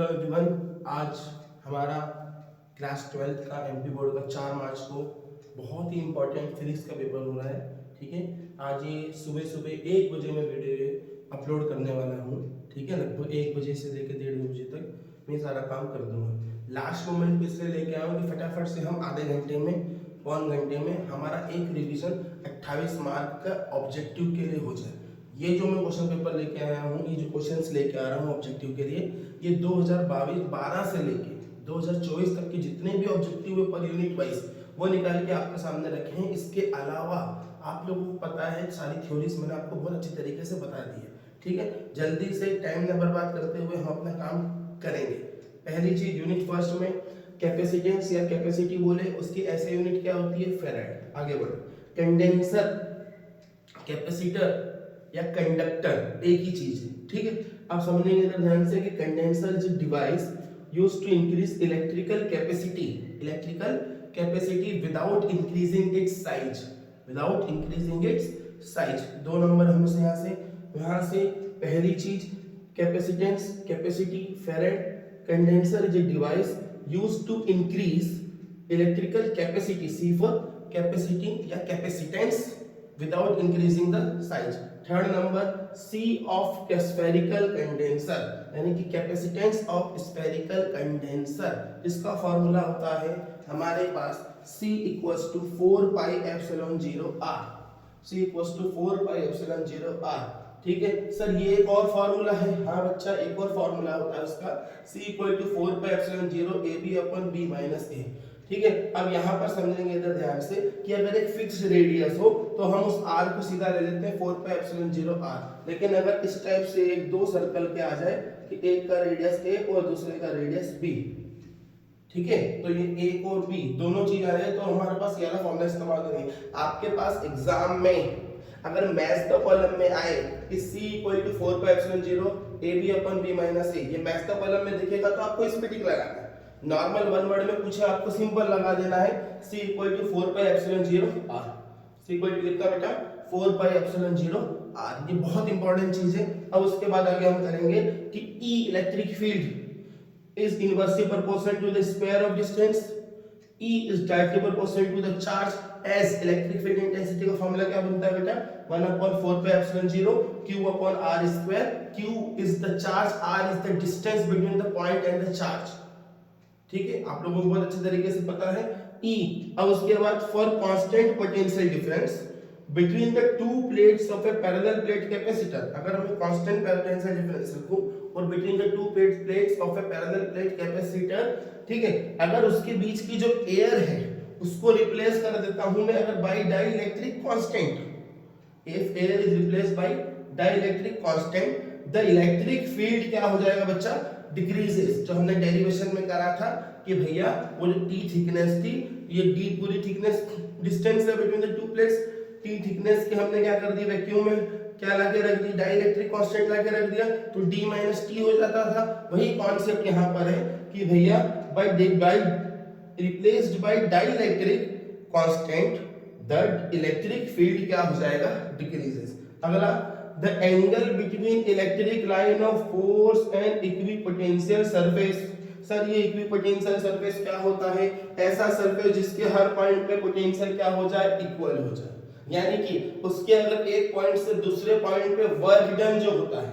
Hello everyone. आज हमारा class 12th का एमपी बोर्ड का 4 मार्च को बहुत ही इम्पोर्टेंट फिजिक्स का पेपर हो रहा है। ठीक है, आज ये सुबह सुबह 1 बजे मैं वीडियो अपलोड करने वाला हूँ। ठीक है, लगभग 1 बजे से लेकर 1:30 बजे तक मैं सारा काम कर दूंगा। लास्ट मोमेंट पे इसलिए लेके आया हूँ कि फटाफट से हम आधे घंटे में, पौन घंटे में हमारा एक रिवीजन 28 मार्क का ऑब्जेक्टिव के लिए हो जाए। ये जो मैं क्वेश्चन पेपर लेके आया हूँ, ये जो क्वेश्चंस लेके आ रहा हूँ ऑब्जेक्टिव के लिए, ये 2022-12 से लेके 2024 तक के जितने भी ऑब्जेक्टिव है पर यूनिट वाइज वो निकाल के आपके सामने रखे हैं। इसके अलावा आप लोगों को पता है सारी थ्योरीज मैंने आपको बहुत अच्छी तरीके से बता दी है। ठीक है, जल्दी से टाइम न बर्बाद करते हुए हम अपना काम करेंगे। पहली चीज यूनिट फर्स्ट में कैपेसिटेंस या कैपेसिटी बोले, उसकी ऐसे यूनिट क्या होती है? फेराड। आगे बढ़ो। कंडेंसर, कैपेसिटर या कंडक्टर एक ही चीज है। ठीक है, आप समझेंगे इधर ध्यान से कि condenser is a device used to increase electrical capacity without increasing its size, दो नंबर हमसे यहाँ से पहली चीज capacitance, capacity, farad. Condenser is a device used to increase electrical capacity, C for capacity या capacitance, without increasing the size. Third number C of spherical condenser, यानी कि capacitance of spherical condenser, इसका formula होता है हमारे पास C equals to 4 pi epsilon 0 r, C equals to 4 pi epsilon 0 r। ठीक है सर, ये एक और फॉर्मूला है। हाँ बच्चा, एक और फॉर्मूला होता है उसका, C equal to 4 pi epsilon 0 AB upon B minus A। ठीक है, अब यहाँ पर समझेंगे इधर ध्यान से कि अगर एक फिक्स रेडियस हो तो हम उस r को सीधा ले लेते हैं 4 पाई एप्सिलॉन 0 r। लेकिन अगर इस टाइप से एक दो सर्कल के आ जाए कि एक का रेडियस a और दूसरे का रेडियस b, ठीक है, तो ये a और b दोनों चीज आ रहे हैं, तो हमारे पास ये वाला फॉर्मूला इस्तेमाल करेंगे। आपके पास एग्जाम में अगर मैथ्स द कॉलम में आए कि c equal to 4 pi epsilon 0 ab upon b minus a, ये मैथ्स द कॉलम में दिखेगा तो आपको इस पे टिक लगाना है। नॉर्मल वन वर्ड में पूछे आपको सिंपल लगा देना है c equal to 4 pi epsilon 0 r, c equal to कितना बेटा? 4 पाई एप्सिलॉन 0 r। ये बहुत इंपॉर्टेंट चीज है। अब उसके बाद आगे हम करेंगे कि E electric field is inversely proportional to the square of distance, E is directly proportional to the charge as electric field intensity का फॉर्मूला क्या बनता है बेटा? 1/4 pi epsilon 0 q upon r square. q is the charge, r is the distance between the point and the charge. ठीक है, आप लोगों को बहुत अच्छे तरीके से पता है E। अब उसके बाद for constant potential difference between the two plates of A parallel plate capacitor, अगर मैं कांस्टेंट पोटेंशियल डिफरेंस रखूं और between the two plates of A parallel plate capacitor, ठीक है, अगर उसके बीच की जो एयर है उसको रिप्लेस कर देता हूं मैं अगर by dielectric constant, if air is replaced by dielectric constant, the electric field क्या हो जाएगा बच्चा? डिक्रीजेस। जो हमने डेरिवेशन में करा था कि भैया वो जो टी थिकनेस थी, ये डी पूरी थिकनेस डिस्टेंस है between the two plates, T thickness की हमने क्या कर दी? वैक्यूम में क्या लाके रख दी? डाइलेक्ट्रिक कांस्टेंट लाके रख दिया, तो d माइनस टी हो जाता था। वही कॉन्सेप्ट यहाँ पर है कि भैया by replaced by dielectric constant the electric field क्या हो जाएगा? डिक्रीजेस। अगला the angle between electric line of force and equipotensial surface। Sir ये इक्विपोटेंशियल सरफेस क्या होता है? ऐसा सरफेस जिसके हर पॉइंट पे पोटेंशियल क्या हो जाए? इक्वल हो जाए, यानी कि उसके अगर एक पॉइंट से दूसरे पॉइंट पे वर्क डन जो होता है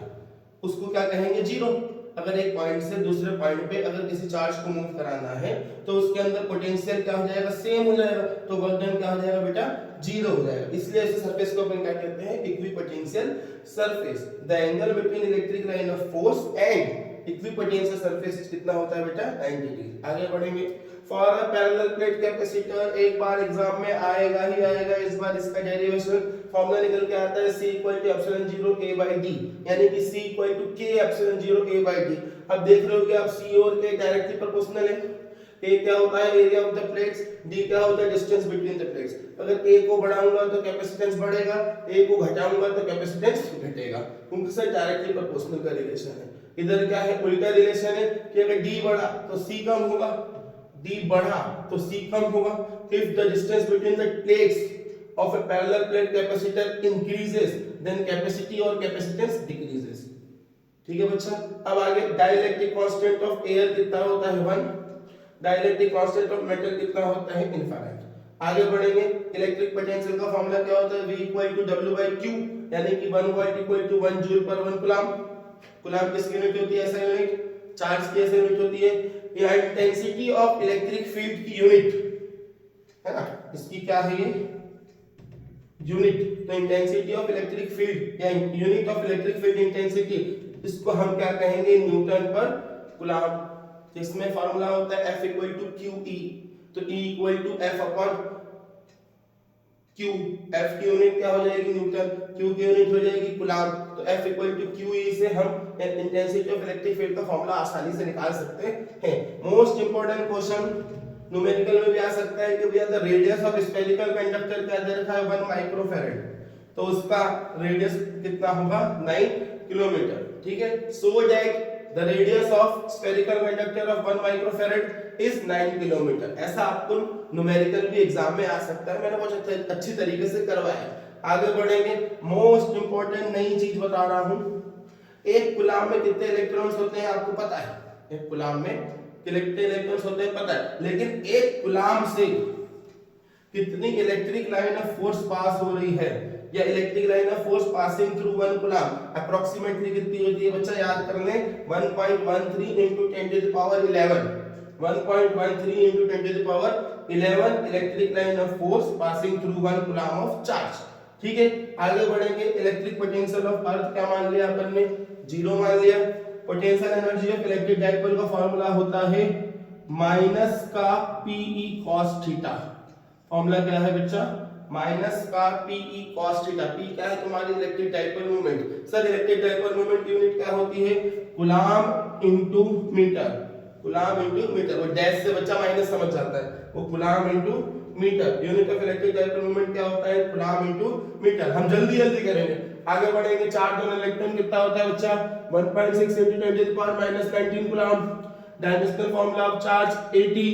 उसको क्या कहेंगे? जीरो। अगर एक पॉइंट से दूसरे पॉइंट पे अगर किसी चार्ज को मूव कराना है तो उसके अंदर पोटेंशियल क्या हो जाएगा? सेम हो जाएगा, तो वर्क डन क्या हो जाएगा बेटा? जीरो हो जाएगा। इसलिए इस सरफेस को अपन क्या कहते हैं? Equipotential surface. The angle between electric line of force and equipotential surface कितना होता है बेटा? 90 डिग्री। आगे बढ़ेंगे। For a parallel plate capacitor, एक बार एग्जाम में आएगा ही आएगा, इस बार इसका डेरिवेशन फॉर्मूला निकल के आता है C equal to epsilon 0 A by D, यानी कि C equal to K epsilon 0 A by D। अब देख रहे हो कि आप C और K डायरेक्टली प्रोपोर्शनल है। A क्या होता है? Area of the plates, D क्या होता है? Distance between the plates. अगर A को बढ़ाऊंगा तो कैपेसिटेंस बढ़ेगा, A को घटाऊंगा तो कैपेसिटेंस घटेगा। उनके साथ डायरेक्टली प्रोपोर्शनल का रिलेशन है। इधर क्या है? उल्टा रिलेशन है कि अगर D बढ़ा तो C कम होगा, D बढ़ा तो C कम होगा। If the distance between the plates of a parallel plate capacitor increases then capacity or capacitance decreases। ठीक है बच्चा। अब आगे डाइलेक्ट्रिक कांस्टेंट ऑफ एयर कितना होता है 1, डाइलेक्ट्रिक कांस्टेंट ऑफ मेटल कितना होता है इनफाइनाइट। आगे बढ़ेंगे, इलेक्ट्रिक पोटेंशियल का फॉर्मूला क्या होता है, V इक्वल टू W/Q, यानी कि 1 वोल्ट इक्वल टू 1 जूल पर 1 कूलम। कूलम किसकी यूनिट होती है, ऐसा यूनिट, चार्ज की ऐसे यूनिट होती है। यह इंटेंसिटी ऑफ इलेक्ट्रिक फील्ड की यूनिट है ना, इसकी क्या है ये यूनिट। तो इंटेंसिटी ऑफ इलेक्ट्रिक फील्ड या unit of electric field intensity, इसको हम क्या कहेंगे, न्यूटन पर कूलम। जिसमें फार्मूला होता है F इक्वल टू QE, तो E equal to F upon Q। F की यूनिट क्या हो जाएगी न्यूटन, Q की यूनिट हो जाएगी कूलम। तो F इक्वल टू QE से हम इंटेंसिटी ऑफ इलेक्ट्रिक फील्ड का फार्मूला आसानी से निकाल सकते हैं। मोस्ट इंपोर्टेंट क्वेश्चन न्यूमेरिकल में भी आ सकता है कि भैया the radius of spherical conductor क्या दे रखा है 1 माइक्रोफैराड, तो उसका रेडियस कितना होगा 9 किलोमीटर। ठीक है, so that the radius of spherical conductor of 1 microfarad is 9 kilometre. ऐसा आपको न्यूमेरिकल भी एग्जाम में आ सकता है, मैंने बहुत अच्छी तरीके से करवाया है। आगे बढ़ेंगे, मोस्ट इंपोर्टेंट नई चीज बता रहा हूं, एक कूलम में कितने इलेक्ट्रॉन्स होते हैं आपको पता है, एक कूलम में कितने इलेक्ट्रॉन्स होते हैं पता है, लेकिन एक कूलम से कितनी electric line of force pass हो रही है, या electric line of force passing through 1 coulomb approximately कितनी होती है बच्चा, याद कर लें 1.13 into 10 to the power 11, 1.13 into 10 to the power 11 electric line of force passing through 1 coulomb of charge. ठीक है, आगे बढ़ेंगे, इलेक्ट्रिक पोटेंशियल ऑफ अर्थ क्या मान लिया अपन ने, 0 मान लिया। Potential energy of electric dipole का फार्मूला होता है माइनस का Pe cos थीटा। फार्मूला क्या है बच्चा, माइनस का Pe cos थीटा। P क्या है तुम्हारी electric dipole moment. Sir electric dipole moment की यूनिट क्या होती है, coulomb into metre, coulomb into metre. वो डैश से बच्चा माइनस समझ जाता है, वो coulomb into metre. Unit of electric dipole moment क्या होता है, कूलम इनटू मीटर। हम जल्दी जल्दी करेंगे, आगे बढ़ेंगे। चार्ज ऑन इलेक्ट्रॉन कितना होता है बच्चा, 1.6 into 10 to the power minus 19 coulomb. Dimensional formula of charge 80।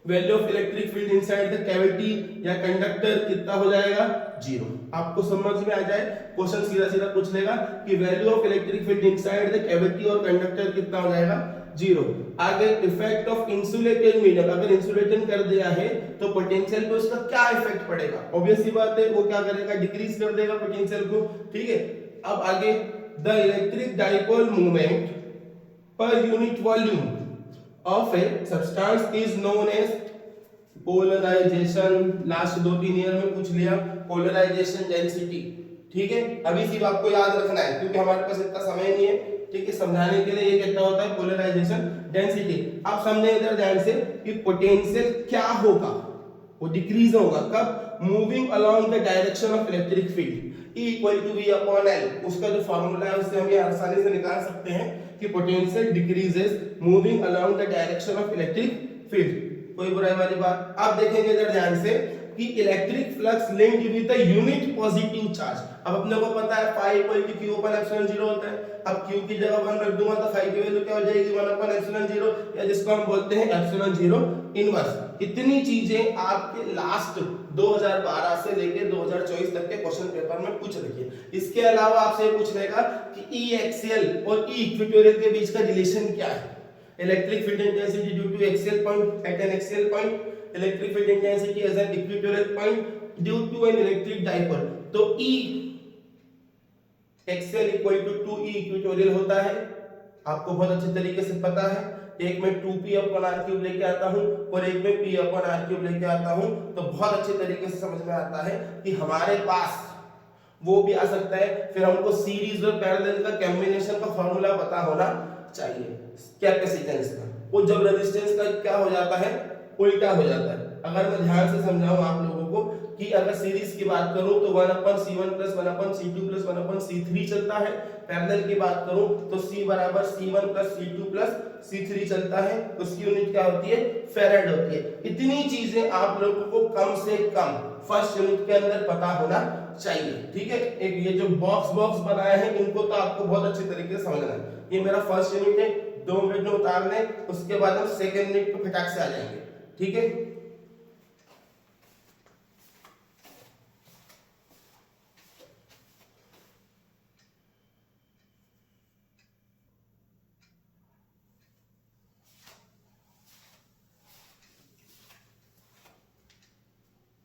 Value of electric field inside the cavity या कंडक्टर कितना हो जाएगा 0। आपको समझ में आ जाए, क्वेश्चन सीधा सीधा पूछ लेगा कि value of electric field inside the cavity और कंडक्टर कितना हो जाएगा 0। आगे इफेक्ट ऑफ इंसुलेटेड मीडियम, अगर इंसुलेशन कर दिया है तो पोटेंशियल पे उसका क्या इफेक्ट पड़ेगा, ऑब्वियस सी बात है वो क्या करेगा, डिक्रीज कर देगा पोटेंशियल को। ठीक है, अब आगे the electric dipole moment per unit volume of a substance is known as polarization। Last 2-3 year में पूछ लिया polarization density। ठीक है, अभी सिर्फ आपको याद रखना है क्योंकि हमारे पास इतना समय नहीं है। ठीक है, समझाने के लिए ये कहता होता है पोलराइजेशन डेंसिटी। आप समझे इधर ध्यान से कि पोटेंशियल क्या होगा, वो डिक्रीज होगा कब, moving along the direction of electric field. E equal to V upon L, उसका जो फार्मूला है उससे हम ये आसानी से निकाल सकते हैं कि potential decreases moving along the direction of electric field. कोई बुराई वाली बात। आप देखेंगे इधर ध्यान से कि electric flux linked with the unit positive charge. अब अपने को पता है phi equal to q upon epsilon 0 होता है। अब q की जगह 1 रख दूंगा तो phi की वैल्यू क्या हो जाएगी 1 अपन एप्सिलॉन 0, या जिसको हम बोलते हैं एप्सिलॉन 0 इनवर्स। इतनी चीजें आपके लास्ट 2012 से लेके 2024 तक के क्वेश्चन पेपर में पूछ रखी है। इसके अलावा आपसे पूछ लेगा कि E एक्सियल और E इक्वेटोरियल के बीच का रिलेशन क्या है। Electric field intensity due to axial point at an axial point, electric field intensity as an equatorial point due to an electric dipole. तो E axial equal to 2E equatorial होता है, आपको बहुत अच्छे तरीके से पता है। एक में 2p अपॉन r क्यूब लेके आता हूं और एक में p अपॉन r क्यूब लेके आता हूं, तो बहुत अच्छे तरीके से समझ में आता है कि हमारे पास वो भी आ सकता है। फिर हमको सीरीज और पैरेलल का कॉम्बिनेशन का फार्मूला पता होना चाहिए कैपेसिटेंस का। वो जब रेजिस्टेंस का क्या हो जाता है, उल्टा हो जाता है। अगर मैं ध्यान से समझाऊं आप लोगों को कि अगर सीरीज की बात करूं तो 1/C1 + 1/C2 + 1/C3 चलता है। पैरेलल की बात करूं तो C = C1 + C2 + C3 चलता है। उसकी यूनिट क्या होती है, फैराड होती है। इतनी चीजें आप लोगों को कम से कम फर्स्ट यूनिट के अंदर पता होना चाहिए। ठीक है, एक ये जो बॉक्स बनाए हैं इनको तो आपको बहुत अच्छे तरीके से समझना है। ये मेरा फर्स्ट यूनिट है, 2 मिनट में उतार लें, उसके बाद हम सेकंड यूनिट पे फटाक से आ जाएंगे। ठीक है,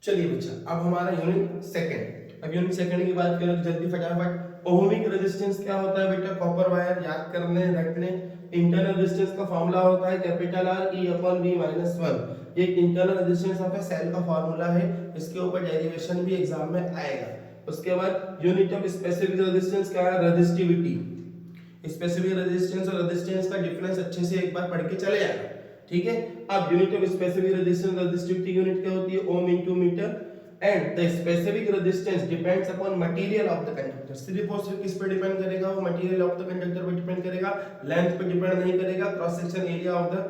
चलिए बच्चा, अब हमारा यूनिट सेकंड। अब यूनिट सेकंड की बात करें तो जल्दी फटाफट, ओहमिक रेजिस्टेंस क्या होता है बेटा? कॉपर वायर याद करने रखने। इंटरनल रेजिस्टेंस का फॉर्मूला होता है capital R E upon V minus 1। ये internal resistance of a cell का फॉर्मूला है, इसके ऊपर डेरिवेशन भी एग्जाम में आएगा। उसके बाद यूनिट ऑफ स्पेसिफिक रेजिस्टेंस क्या है? रेजिस्टिविटी। स्पेसिफिक रेजिस्टेंस और रेजिस्टेंस का डिफरेंस अच्छे से एक बार पढ़ के चले आना, ठीक है। अब unit of specific resistance, resistivity unit क्या होती है? Ohm into metre. And the specific resistance depends upon material of the conductor. सिर्फ और सिर्फ किस पे डिपेंड करेगा? वो मटेरियल ऑफ द कंडक्टर पे डिपेंड करेगा, लेंथ पे डिपेंड नहीं करेगा, cross section area of the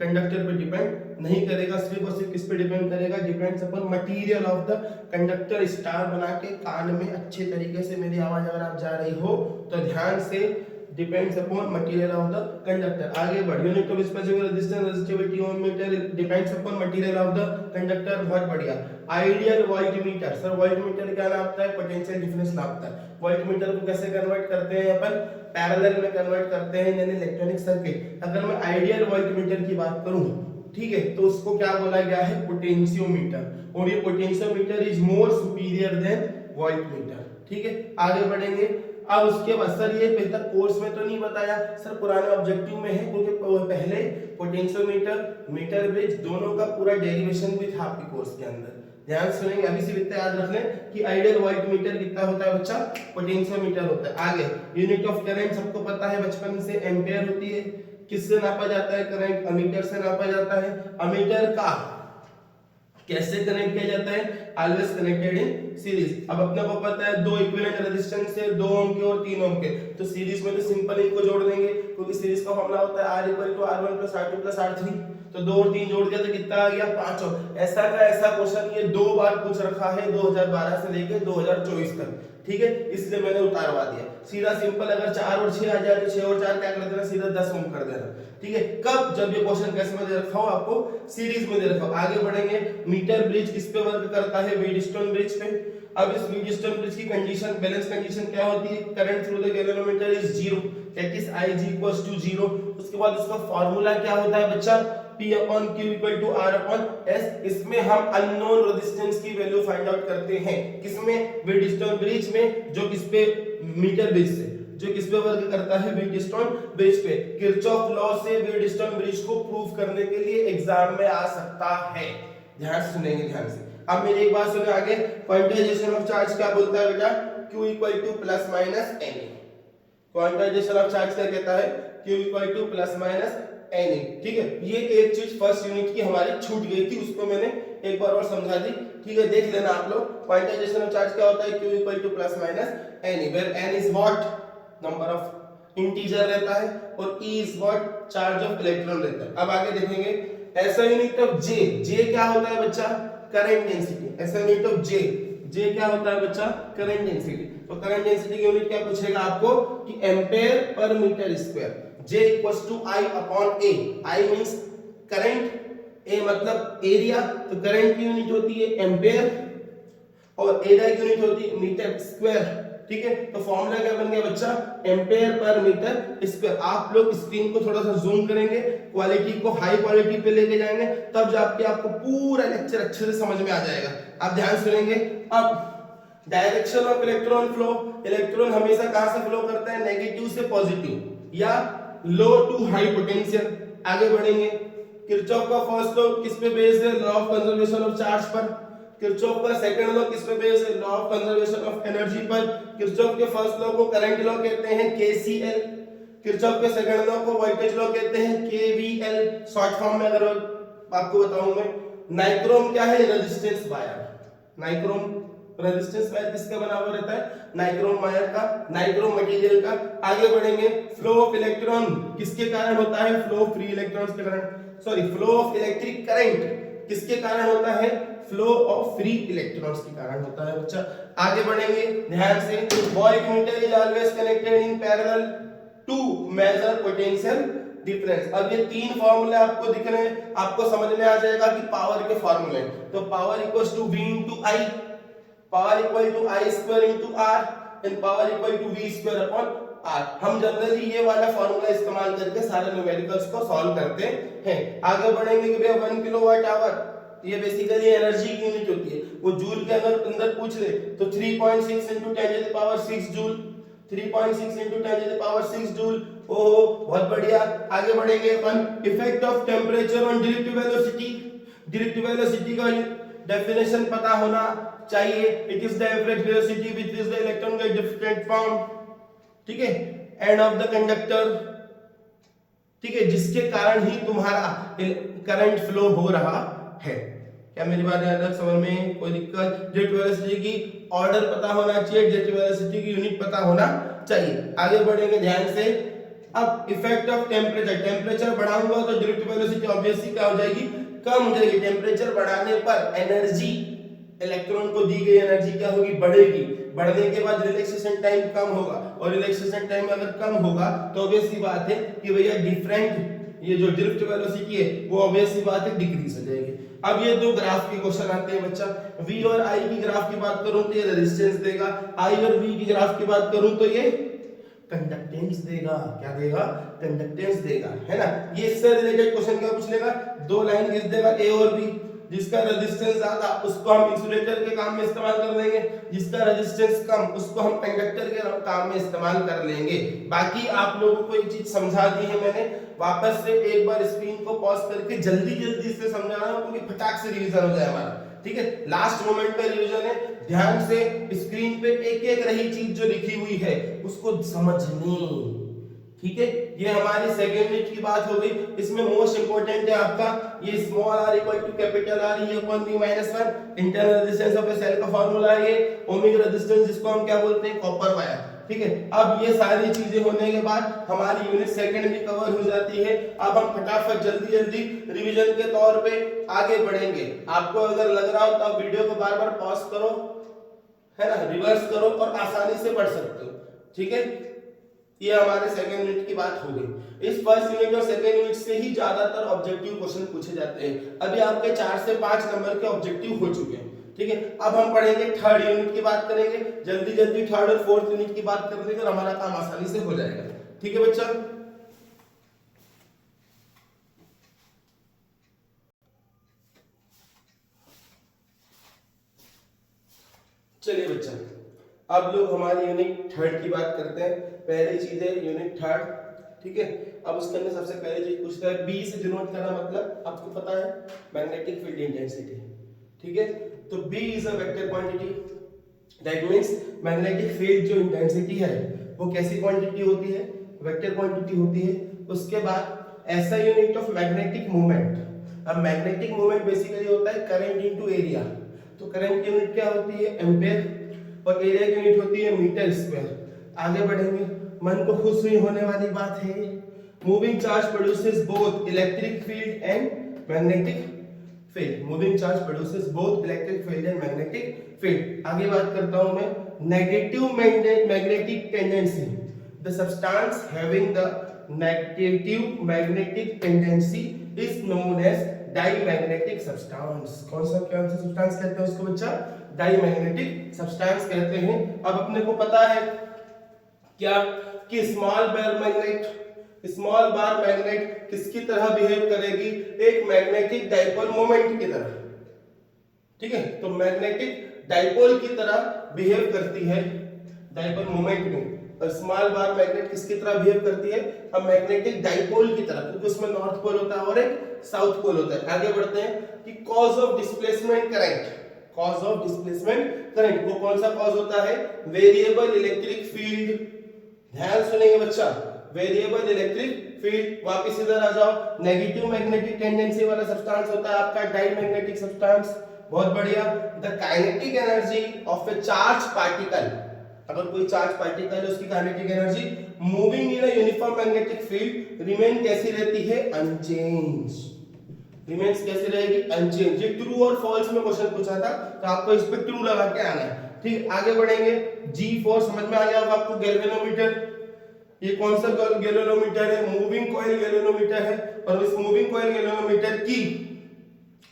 conductor पे डिपेंड नहीं करेगा। सिर्फ और सिर्फ किस पे डिपेंड करेगा? Depends upon material of the conductor. Star बना के कान में अच्छे तरीके से मेरी आवाज अगर आप जा रही हो तो ध्यान से, depends upon material of the conductor। आगे बढ़, unit of specific resistance, resistivity ohm metre, depends upon material of the conductor. बहुत बढ़िया। आइडियल वोल्टमीटर, सर वोल्टमीटर क्या नापता है? पोटेंशियल डिफरेंस नापता है। वोल्टमीटर को कैसे कन्वर्ट करते हैं अपन? पैरेलल में कन्वर्ट करते हैं, यानी इलेक्ट्रॉनिक सर्किट। अगर मैं आइडियल वोल्टमीटर की बात करूं, ठीक है, तो उसको क्या बोला गया है? पोटेंशियोमीटर। और ये potentiometer is more superior than voltmeter, ठीक है। आगे बढ़ेंगे। अब उसके बाद सर ये बेहतर कोर्स में तो नहीं बताया, सर पुराने ऑब्जेक्टिव में है, क्योंकि पहले पोटेंशियोमीटर, मीटर ब्रिज दोनों का पूरा डेरिवेशन भी था आपके कोर्स के अंदर। ध्यान सुनेंगे, अभी से इतना याद रख लें कि आइडियल वोल्टमीटर कितना होता है बच्चा? पोटेंशियोमीटर होता है। आगे यूनिट ऑफ करंट सबको पता है बचपन से, एम्पियर होती है। किससे नापा जाता है करंट? अमीटर से नापा जाता है। अमीटर का कैसे कनेक्ट किया जाता है? ऑलवेज कनेक्टेड इन सीरीज। अब अपने को पता है दो इक्विवेलेंट रेजिस्टेंस है, 2 ओम के और 3 ओम के, तो सीरीज में तो सिंपल इनको जोड़ देंगे, क्योंकि सीरीज का फॉर्मूला होता है R equal to R1 plus R2 plus R3। तो 2 और 3 जोड़ दिया तो कितना आ गया? 5 ओम। ऐसा का ऐसा क्वेश्चन ये 2 बार पूछ रखा है 2012 से लेके 2024 तक, ठीक है, इसलिए मैंने उतारवा दिया। सीधा सिंपल, अगर 4 और 6 आ जाए तो 6 और 4 क्या कर देना? सीधा 10 ओम कर देना, ठीक है। कब? जब ये क्वेश्चन कैसे में दे रखा हो आपको? सीरीज में दे रखा हो। आगे बढ़ेंगे। मीटर ब्रिज किस पे वर्क करता है? व्हीटस्टोन ब्रिज पे। अब इस व्हीटस्टोन ब्रिज की कंडीशन, बैलेंस कंडीशन क्या होती है? Current through the galvanometer is 0, that is Ig equals to 0। उसके बाद उसका फार्मूला क्या होता है बच्चा? P upon Q equal to R upon S। इसमें हम अननोन रेजिस्टेंस की वैल्यू फाइंड आउट करते हैं। किसमें? व्हीटस्टोन ब्रिज में, जो किस पे? मीटर ब्रिज से, जो किस पे वर्क करता है? व्हीटस्टोन ब्रिज पे। किरचॉफ लॉ से व्हीटस्टोन ब्रिज को प्रूव करने के लिए एग्जाम में आ सकता है। ध्यान सुनेंगे ध्यान से। अब मेरी एक बात सुनो आगे, क्वांटाइजेशन ऑफ चार्ज क्या बोलता है बेटा? Q equal to plus minus Na। Quantization of charge क्या कहता है? Q equal to plus minus Na, ठीक है। ये एक चीज फर्स्ट यूनिट की हमारी छूट गई थी, उसको मैंने एक बार और समझा दी, ठीक है। देख लेना आप लोग, क्वांटाइजेशन ऑफ चार्ज क्या होता है? Q equal to plus minus Na, where N is what? Number of integer रहता है, और E is what? Charge of electron रहता है। अब आगे देखेंगे ऐसा यूनिट ऑफ J। J क्या होता है बच्चा? Current density. ऐसा यूनिट ऑफ J, J क्या होता है बच्चा? Current density. तो करंट डेंसिटी की यूनिट क्या पूछेगा आपको? कि ampere per metre square. J equals to I upon A। I means current, A मतलब एरिया, तो करंट की यूनिट होती है एम्पेयर और एरिया की यूनिट होती है मीटर स्क्वायर, ठीक है। तो फॉर्मूला क्या बन गया बच्चा? Ampere per metre square. आप लोग स्क्रीन को थोड़ा सा जूम करेंगे, क्वालिटी को हाई क्वालिटी पे लेके जाएंगे, तब जाके आपको पूरा लेक्चर अच्छे से समझ में आ जाएगा। आप ध्यान सुनेंगे। अब direction of electron flow, electron हमेशा कहां से फ्लो करता है? नेगेटिव से पॉजिटिव या लो टू हाई पोटेंशियल। आगे बढ़ेंगे। किरचॉफ का फर्स्ट लॉ किस पे बेस्ड है? Law of conservation of charge पर। किरचॉफ का सेकंड लॉ किस पे बेस्ड है? Law of conservation of energy पर। किरचॉफ के फर्स्ट लॉ को करंट लॉ कहते हैं KCL। किरचॉफ के सेकंड लॉ को वोल्टेज लॉ कहते हैं KVL। शॉर्ट फॉर्म में अगर आपको बताऊं मैं, नाइक्रोम क्या है? Resistance wire. Nichrome resistance wire किसका बना हुआ रहता है? नाइक्रोम वायर का, नाइक्रोम मटेरियल का। आगे बढ़ेंगे। फ्लो ऑफ इलेक्ट्रॉन किसके कारण होता है? फ्लो ऑफ फ्री इलेक्ट्रॉन्स के कारण, sorry, flow of electric current किसके कारण होता है? फ्लो ऑफ फ्री इलेक्ट्रॉन्स के कारण होता है बच्चा। आगे बढ़ेंगे ध्यान से। Voltmeter is always connected in parallel to measure potential difference. अब ये तीन फार्मूले आपको दिख रहे हैं, आपको समझ में आ जाएगा कि पावर के फार्मूले। तो power equals to V into I, power equal to I square into R, and power equal to V square upon R। हम जनरली ये वाला फार्मूला इस्तेमाल करके सारे न्यूमेरिकल्स को सॉल्व करते हैं। आगे बढ़ेंगे कि भैया 1 किलोवाट आवर ये बेसिकली एनर्जी की यूनिट होती है। वो जूल के अगर अंदर पूछ ले तो 3.6 into 10 to the power 6 joule, 3.6 into 10 to the power 6 joule. ओहो बहुत बढ़िया। आगे बढ़ेंगे अपन, effect of temperature on direct velocity. Direct velocity का डेफिनेशन पता होना चाहिए। It is the average velocity which is the electron get different from, ठीक है, एंड ऑफ द कंडक्टर, ठीक है, जिसके कारण ही तुम्हारा करंट फ्लो हो रहा है। क्या मेरी बात याद है? समझ में कोई दिक्कत? जेट वेलोसिटी की ऑर्डर पता होना चाहिए, जेट वेलोसिटी की यूनिट पता होना चाहिए। आगे बढ़ेंगे ध्यान से। अब इफेक्ट ऑफ टेम्परेचर, टेम्परेचर बढ़ाऊंगा तो डायरेक्ट वेलोसिटी ऑब्वियसली क्या हो जाएगी? कम हो जाएगी। टेम्परेचर बढ़ाने पर एनर्जी, इलेक्ट्रॉन को दी गई एनर्जी क्या होगी? बढ़ेगी। बढ़ने के बाद रिलैक्सेशन टाइम कम होगा, और रिलैक्सेशन टाइम अगर कम होगा तो ऑब्वियसली बात है कि भैया डिफरेंट ये जो ड्रिफ्ट वेलोसिटी है वो ऑब्वियसली बात है डिक्रीज हो जाएगी। अब ये दो ग्राफ के क्वेश्चन आते हैं बच्चा। V और I की ग्राफ की बात करूं तो ये रेजिस्टेंस देगा, I और V की ग्राफ की बात करूं तो ये कंडक्टेंस देगा। क्या देगा? कंडक्टेंस देगा, है ना। ये इससे रिलेटेड क्वेश्चन क्या पूछ लेगा? दो लाइन खींच देगा A और B, जिसका रेजिस्टेंस ज्यादा उसको हम इंसुलेटर के काम में इस्तेमाल कर लेंगे, जिसका रेजिस्टेंस कम उसको हम कंडक्टर के काम में इस्तेमाल कर लेंगे। बाकी आप लोगों को एक चीज समझा दी है मैंने, वापस से एक बार स्क्रीन को पॉज करके जल्दी जल्दी से समझा रहा हूं क्योंकि फटाक से रिवीजन हो जाए हमारा, ठीक है। लास्ट मोमेंट पे रिवीजन है, ध्यान से स्क्रीन पे एक एक रही चीज जो लिखी हुई है उसको समझनी, ठीक है। ये हमारी सेकंड यूनिट की बात हो गई। इसमें मोस्ट इंपोर्टेंट है आपका ये small r equal to capital R e upon v minus 1। Internal resistance of a cell का फार्मूला है ये, ओमिक रेजिस्टेंस जिसको हम क्या बोलते हैं? कॉपर वायर, ठीक है। अब ये सारी चीजें होने के बाद हमारी यूनिट सेकंड भी कवर हो जाती है। अब हम फटाफट जल्दी जल्दी रिवीजन के तौर पे आगे बढ़ेंगे। आपको अगर लग रहा हो तो आप वीडियो को बार बार पॉज करो, है ना, रिवर्स करो और आसानी से पढ़ सकते हो, ठीक है। ये हमारे सेकंड यूनिट की बात हो गई। इस फर्स्ट यूनिट और सेकंड यूनिट से ही ज्यादातर ऑब्जेक्टिव क्वेश्चन पूछे जाते हैं। अभी आपके 4 से 5 नंबर के ऑब्जेक्टिव हो चुके हैं, ठीक है। अब हम पढ़ेंगे थर्ड यूनिट की बात करेंगे, जल्दी जल्दी थर्ड और फोर्थ यूनिट की बात कर देंगे और हमारा काम आसानी से हो जाएगा, ठीक है बच्चा। चलिए बच्चा, अब लोग हमारी यूनिट थर्ड की बात करते हैं। पहली चीज है यूनिट थर्ड, ठीक है। अब उसके अंदर सबसे पहली चीज पूछता है बी से डिनोट करना, मतलब आपको पता है मैग्नेटिक फील्ड इंटेंसिटी, ठीक है। तो B is a vector quantity, that means magnetic field जो इंटेंसिटी है वो कैसी क्वांटिटी होती है? वेक्टर क्वांटिटी होती है। उसके बाद ऐसा यूनिट ऑफ मैग्नेटिक मोमेंट। अब मैग्नेटिक मोमेंट बेसिकली होता है करंट इनटू एरिया, तो करंट की यूनिट क्या होती है? एम्पीयर, और एरिया की यूनिट होती है मीटर स्क्वायर। आगे बढ़ेंगे, मन को खुश हुई होने वाली बात है, moving charge produces both electric field and magnetic field. Moving charge produces both electric field and magnetic field. आगे बात करता हूं मैं negative magnetic tendency. The substance having the negative magnetic tendency is known as diamagnetic substance. कौन सा substance कहते हैं उसको बच्चा? डाईमैग्नेटिक सब्सटेंस कहते हैं। अब अपने को पता है क्या कि स्मॉल बार मैग्नेट किसकी तरह बिहेव करेगी? एक मैग्नेटिक डाइपोल मोमेंट की तरह, ठीक है। तो मैग्नेटिक डाइपोल की तरह बिहेव करती है डाइपोल मोमेंट में, और स्मॉल बार मैग्नेट किसकी तरह बिहेव करती है? अब मैग्नेटिक डाइपोल की तरह, क्योंकि उसमें नॉर्थ पोल होता है और एक साउथ पोल होता है। आगे बढ़ते हैं कि cause of displacement current. Cause of displacement current वो कौन सा कॉज होता है? Variable electric field. ध्यान सुनेंगे बच्चा, वेरिएबल इलेक्ट्रिक फील्ड। वापस इधर आ जाओ, नेगेटिव मैग्नेटिक टेंडेंसी वाला सब्सटेंस होता है आपका डाईमैग्नेटिक सब्सटेंस। बहुत बढ़िया। The kinetic energy of A charge particle, अगर कोई चार्ज पार्टिकल है उसकी kinetic energy moving in a uniform magnetic field remain कैसी रहती है? अनचेंज। रिमेन्स कैसे रहेगी? अनचेंज। ये ट्रू और फॉल्स में क्वेश्चन पूछा था, तो आपको इस पे ट्रू लगा के आना है, ठीक। आगे बढ़ेंगे, G4 समझ में आ गया होगा आपको। गैल्वेनोमीटर, ये कौन सा गैल्वेनोमीटर है? मूविंग कॉइल गैल्वेनोमीटर है। और इस मूविंग कॉइल गैल्वेनोमीटर की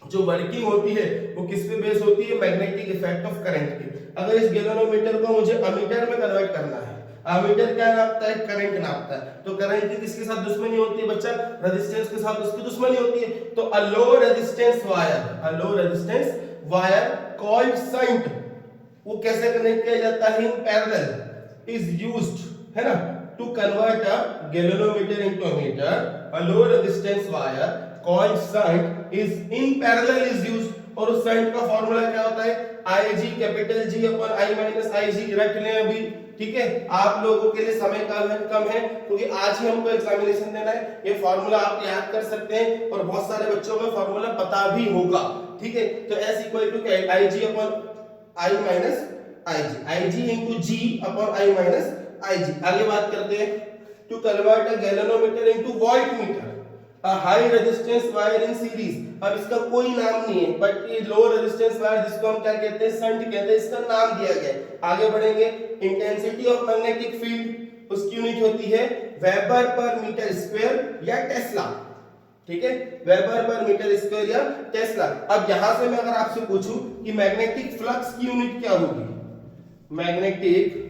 जो वर्किंग होती है वो किस पे बेस होती है? मैग्नेटिक इफेक्ट ऑफ करंट की। अगर इस गैल्वेनोमीटर को मुझे अमीटर में कन्वर्ट करना है, एमीटर क्या नापता है? करंट नापता है। तो करंट की किसके साथ दुश्मनी होती है बच्चा? रेजिस्टेंस के साथ उसकी दुश्मनी होती है। तो a low resistance wire called shunt, वो कैसे कनेक्ट किया जाता है? इन पैरेलल इज यूज्ड, है ना, to convert a galvanometer into ammeter. A low resistance wire called shunt is in parallel is used, और उस शंट का फार्मूला क्या होता है? Ig capital G upon I minus Ig। रख लें अभी, ठीक है। आप लोगों के लिए समय कम है क्योंकि आज ही हमको एग्जामिनेशन देना है। ये फार्मूला आप याद कर सकते हैं और बहुत सारे बच्चों को फार्मूला पता भी होगा, ठीक है। तो S equal to Ig upon I minus Ig into G upon I minus Ig। आगे बात करते हैं, to convert a galvanometer into voltmeter, a high resistance wire in series. अब इसका कोई नाम नहीं है, बट ये लो रेजिस्टेंस वायर जिसको हम क्या कहते हैं? शंट कहते हैं, इसका नाम दिया गया है। आगे बढ़ेंगे, इंटेंसिटी ऑफ मैग्नेटिक फील्ड, उसकी यूनिट होती है वेबर पर मीटर स्क्वायर या टेस्ला, ठीक है, वेबर पर मीटर स्क्वायर या टेस्ला। अब यहां से मैं अगर आपसे पूछूं कि मैग्नेटिक फ्लक्स की यूनिट क्या होगी, मैग्नेटिक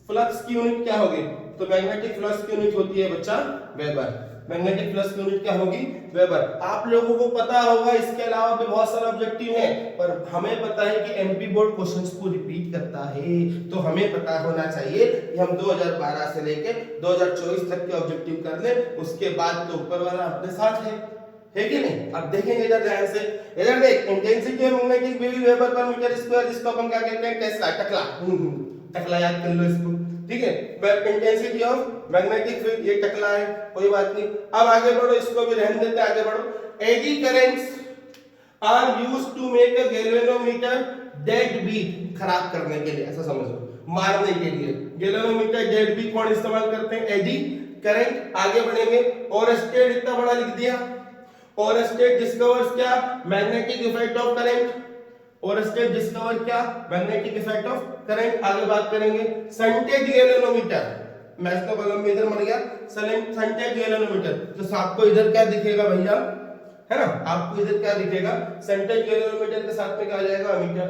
फ्लक्स की यूनिट क्या होगी? तो मैग्नेटिक फ्लक्स की यूनिट होती है बच्चा वेबर। मैग्नेटिक फ्लक्स की यूनिट क्या होगी? वेबर। आप लोगों को पता होगा, इसके अलावा भी बहुत सारे ऑब्जेक्टिव हैं, पर हमें पता है कि एमपी बोर्ड क्वेश्चंस को रिपीट करता है, तो हमें पता होना चाहिए कि हम 2012 से लेके 2024 तक के ऑब्जेक्टिव कर ले, उसके बाद तो ऊपर वाला अपने साथ है कि नहीं? अब देखेंगे इधर ध्यान से, इधर देख, intensity of magnetic field weber per metre square, जिसको अपन क्या कहते हैं? टेस्ला, टकला। टकला याद कर लो इसको, ठीक है। इंटेंसिटी ऑफ मैग्नेटिक फील्ड, ये टकला है, कोई बात नहीं। अब आगे बढ़ो, इसको भी रहने देते हैं, आगे बढ़ो। Eddy currents are used to make a galvanometer dead beat, खराब करने के लिए, ऐसा समझो, मारने के लिए। गैल्वेनोमीटर डेड बीट कौन इस्तेमाल करते हैं? Eddy current. आगे बढ़ेंगे, ओरस्टेड इतना बड़ा लिख दिया। ओरस्टेड डिस्कवर्स क्या? Magnetic effect of current. Oersted discover क्या? Magnetic effect of current. आगे बात करेंगे शंटेड गैल्वेनोमीटर, मैच तो कॉलम में इधर मर गया, शंटेड गैल्वेनोमीटर। तो आपको इधर क्या दिखेगा भैया, है ना, आपको इधर क्या दिखेगा? शंटेड गैल्वेनोमीटर के साथ में क्या आ जाएगा? अमीटर।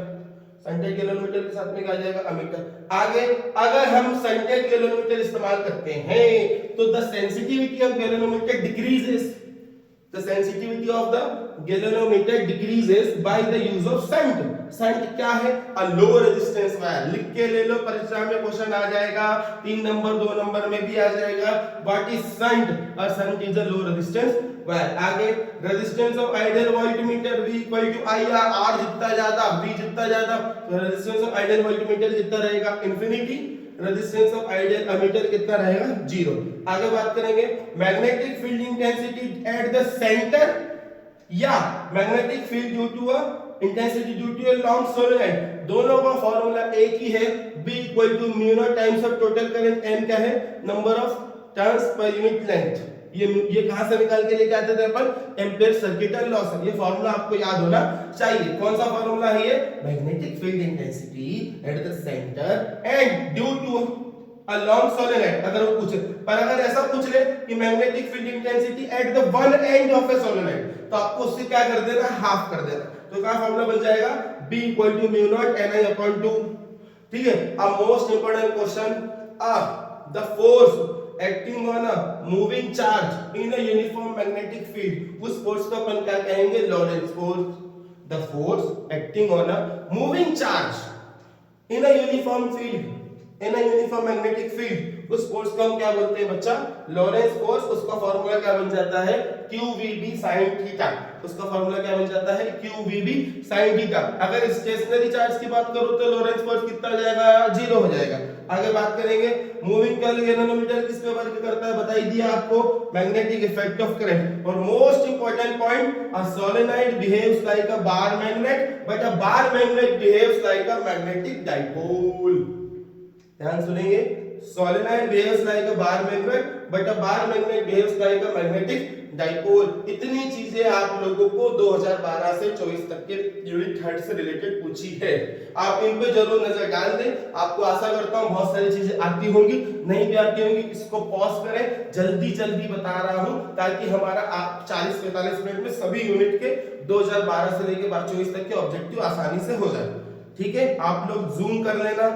शंटेड गैल्वेनोमीटर के साथ में क्या आ जाएगा? अमीटर। आगे, अगर हम शंटेड गैल्वेनोमीटर इस्तेमाल करते हैं तो the sensitivity of galvanometer decreases, the sensitivity of the galvanometer decreases by the use of shunt। shunt क्या है? a low resistance wire। लिख के ले लो, परीक्षा में क्वेश्चन आ जाएगा, 3 नंबर 2 नंबर में भी आ जाएगा। what is shunt? a shunt is a low resistance wire। आगे, resistance of ideal voltmeter V equal to IR, R जितना ज्यादा V जितना ज्यादा, तो रेजिस्टेंस ऑफ आइडियल वोल्टमीटर कितना रहेगा? Infinity. Resistance of ideal ammeter कितना रहेगा? 0। आगे बात करेंगे magnetic field intensity at the centre या magnetic field due to a intensity due to a long solenoid. दोनों का फार्मूला एक ही है, B equal to mu naught times of total current, N क्या है? नंबर ऑफ टर्न्स पर unit length. ये कहां से निकाल के लेके आते थे अपन? एम्पीयर सर्किटल लॉ से। ये फार्मूला आपको याद होना चाहिए। कौन सा फार्मूला है ये? Magnetic field intensity at the centre and due to a long solenoid. अगर वो पूछे, पर अगर ऐसा पूछ ले कि magnetic field intensity at the one end of a solenoid, तो आपको उससे क्या कर देना? हाफ कर देना। तो क्या फार्मूला बन जाएगा? B equal to mu naught Ni upon 2, ठीक है। अब most important question, the force acting on a moving charge in a uniform magnetic field, उस फोर्स को अपन क्या कहेंगे? Lawrence force. the force acting on a moving charge in a uniform field, in a uniform magnetic field, उस force को हम क्या बोलते हैं बच्चा? Lawrence force. उसका फार्मूला क्या बन जाता है? QVB sin theta. उसका फार्मूला क्या बन जाता है? QVB sin theta. अगर स्टेशनरी चार्ज की बात करूं तो लॉरेंस फोर्स कितना आ जाएगा? 0 हो जाएगा। आगे बात करेंगे मूविंग गैल्वेनोमीटर किस पे वर्क करता है? बता ही दिया आपको, मैग्नेटिक इफेक्ट ऑफ करंट। और most important point, a solenoid behaves like a bar magnet but a bar magnet behaves like a magnetic dipole. ध्यान सुनेंगे, solenoid behaves like a bar magnet but a bar magnet behaves like a magnetic dipole. इतनी चीजें आप लोगों को 2012 से 24 तक के यूनिट 3 से रिलेटेड पूछी है। आप इन पे जरूर नजर डाल दें। आपको आशा करता हूं बहुत सारी चीजें आती होंगी, नहीं भी आती होंगी, इसको पॉज करें, जल्दी जल्दी बता रहा हूं ताकि हमारा 40-45 मिनट में सभी यूनिट के 2012 से लेकर 24 तक के ऑब्जेक्टिव आसानी से हो जाए। ठीक है, आप लोग जूम कर लेना,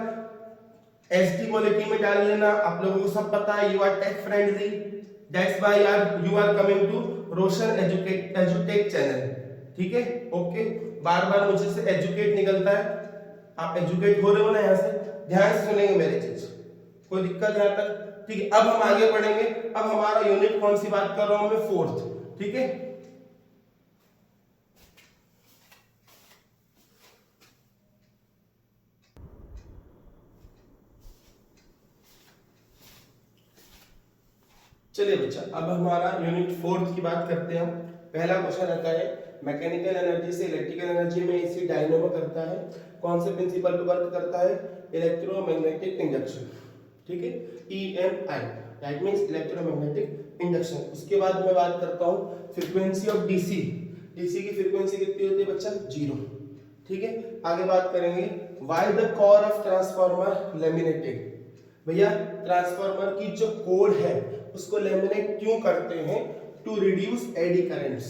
एचडी क्वालिटी में डाल लेना, आप लोगों को सब पता है, you are tech friendly, that's why you are coming to Roshan एजुटेक चैनल, ठीक है, ओके। बार बार मुझे से एजुकेट निकलता है, आप एजुकेट हो रहे हो ना, यहाँ से ध्यान से सुनेंगे मेरी चीज, कोई दिक्कत यहाँ तक, ठीक है। अब हम आगे बढ़ेंगे, अब हमारा यूनिट कौन सी बात कर रहा हूं मैं, फोर्थ, ठीक है। चलिए बच्चा, अब हमारा यूनिट फोर्थ की बात करते हैं हम। पहला क्वेश्चन आता है, मैकेनिकल एनर्जी से इलेक्ट्रिकल एनर्जी में एसी डायनेमो करता है, कौन से प्रिंसिपल पे वर्क करता है, इलेक्ट्रोमैग्नेटिक इंडक्शन, ठीक है, EMI, that means electromagnetic induction. उसके बाद मैं बात करता हूँ फ्रीक्वेंसी ऑफ डीसी, डीसी की फ्रीक्वेंसी कितनी होती है बच्चा, 0, ठीक है। आगे बात करेंगे, why the core of transformer laminated, भैया ट्रांसफार्मर की जो कोर है उसको लेमिनेट क्यों करते हैं, to reduce eddy currents,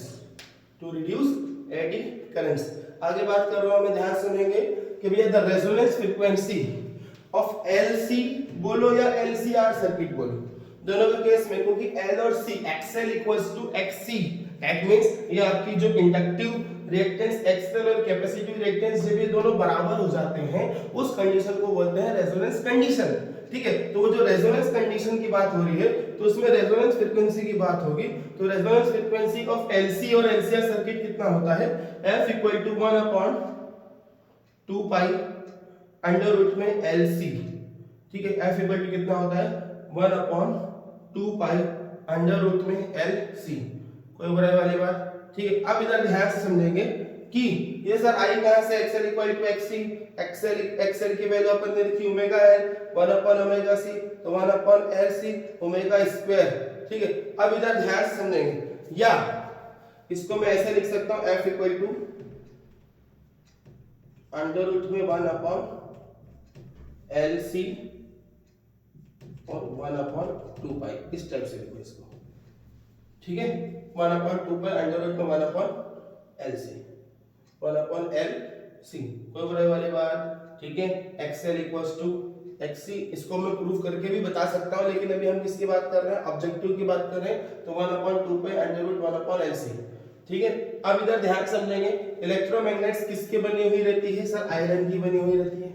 to reduce eddy currents. आगे बात कर रहा हूं मैं, ध्यान सुनेंगे कि भैया the resonance frequency of LC बोलो या एलसीआर सर्किट बोलो, दोनों के केस में, क्योंकि एल और C, XL equals to XC, that means ये आपकी जो इंडक्टिव रिएक्टेंस एक्सएल और कैपेसिटिव रिएक्टेंस जब ये दोनों बराबर हो जाते हैं उस कंडीशन को बोलते हैं रेजोनेंस कंडीशन, ठीक है। तो वो जो रेजोनेंस कंडीशन की बात हो रही है तो उसमें रेजोनेंस फ्रीक्वेंसी की बात होगी, तो रेजोनेंस फ्रीक्वेंसी ऑफ एलसी और एलसीआर सर्किट कितना होता है, F equal to 1/2 pi under root में LC, ठीक है। F इक्वल टू कितना होता है, 1/2 पाई अंडर रूट में LC, कोई बुराई वाली बात, ठीक है। अब इधर ध्यान से समझेंगे कि ये सर आई कहां से, XL equal to XC, XL की वैल्यू अपन ने रखी ओमेगा L 1/ओमेगा C, तो 1/LC ओमेगा स्क्वायर, ठीक है। अब इधर ध्यान से समझेंगे, या इसको मैं ऐसे लिख सकता हूं, F equal to under root में 1/LC और 1/2 पाई, इस टाइप से लिखो इसको, ठीक है। 1/2 पाई अंडर रूट में 1/LC, 1/LC, कोई बुराई वाली बात, ठीक है। XL इक्वल्स टू XC, इसको मैं प्रूफ करके भी बता सकता हूं, लेकिन अभी हम किसकी बात कर रहे हैं, ऑब्जेक्टिव की बात कर रहे हैं, तो 1/2 पाई अंडर रूट 1/LC, ठीक है। अब इधर ध्यान समझेंगे, इलेक्ट्रोमैग्नेट्स किसके बनी हुई रहती है, सर आयरन की बनी हुई रहती है।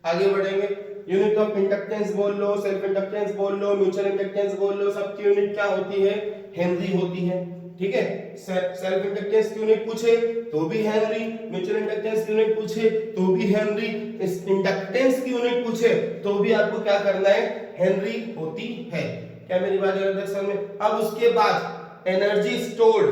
आगे बढ़ेंगे, यूनिट ऑफ इंडक्टेंस बोल लो, सेल्फ इंडक्टेंस बोल लो, म्यूचुअल इंडक्टेंस बोल लो, सबकी यूनिट क्या होती है, हेनरी होती है, ठीक है। सेल्फ इंडक्टेंस की यूनिट पूछे तो भी हेनरी, म्यूचुअल इंडक्टेंस की यूनिट पूछे तो भी हेनरी, इस इंडक्टेंस की यूनिट पूछे तो भी आपको क्या करना है, हेनरी होती है। क्या मेरी बात इंट्रोडक्शन में। अब उसके बाद एनर्जी स्टोर्ड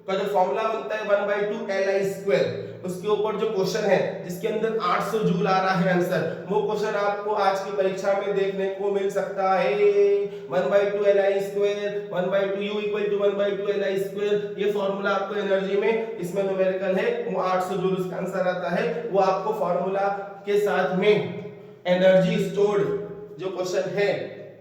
का जो फॉर्मूला बनता है 1/2 Li स्क्वायर, उसके ऊपर जो क्वेश्चन है जिसके अंदर 800 जूल आ रहा है आंसर, वो क्वेश्चन आपको आज की परीक्षा में देखने को मिल सकता है। 1/2 Li square, 1/2 U equal to 1/2 Li square, ये फॉर्मूला आपको एनर्जी में, इसमें न्यूमेरिकल है, वो 800 जूल उसका आंसर आता है, वो आपको फॉर्मूला के साथ में एनर्जी स्टोर्ड जो क्वेश्चन है,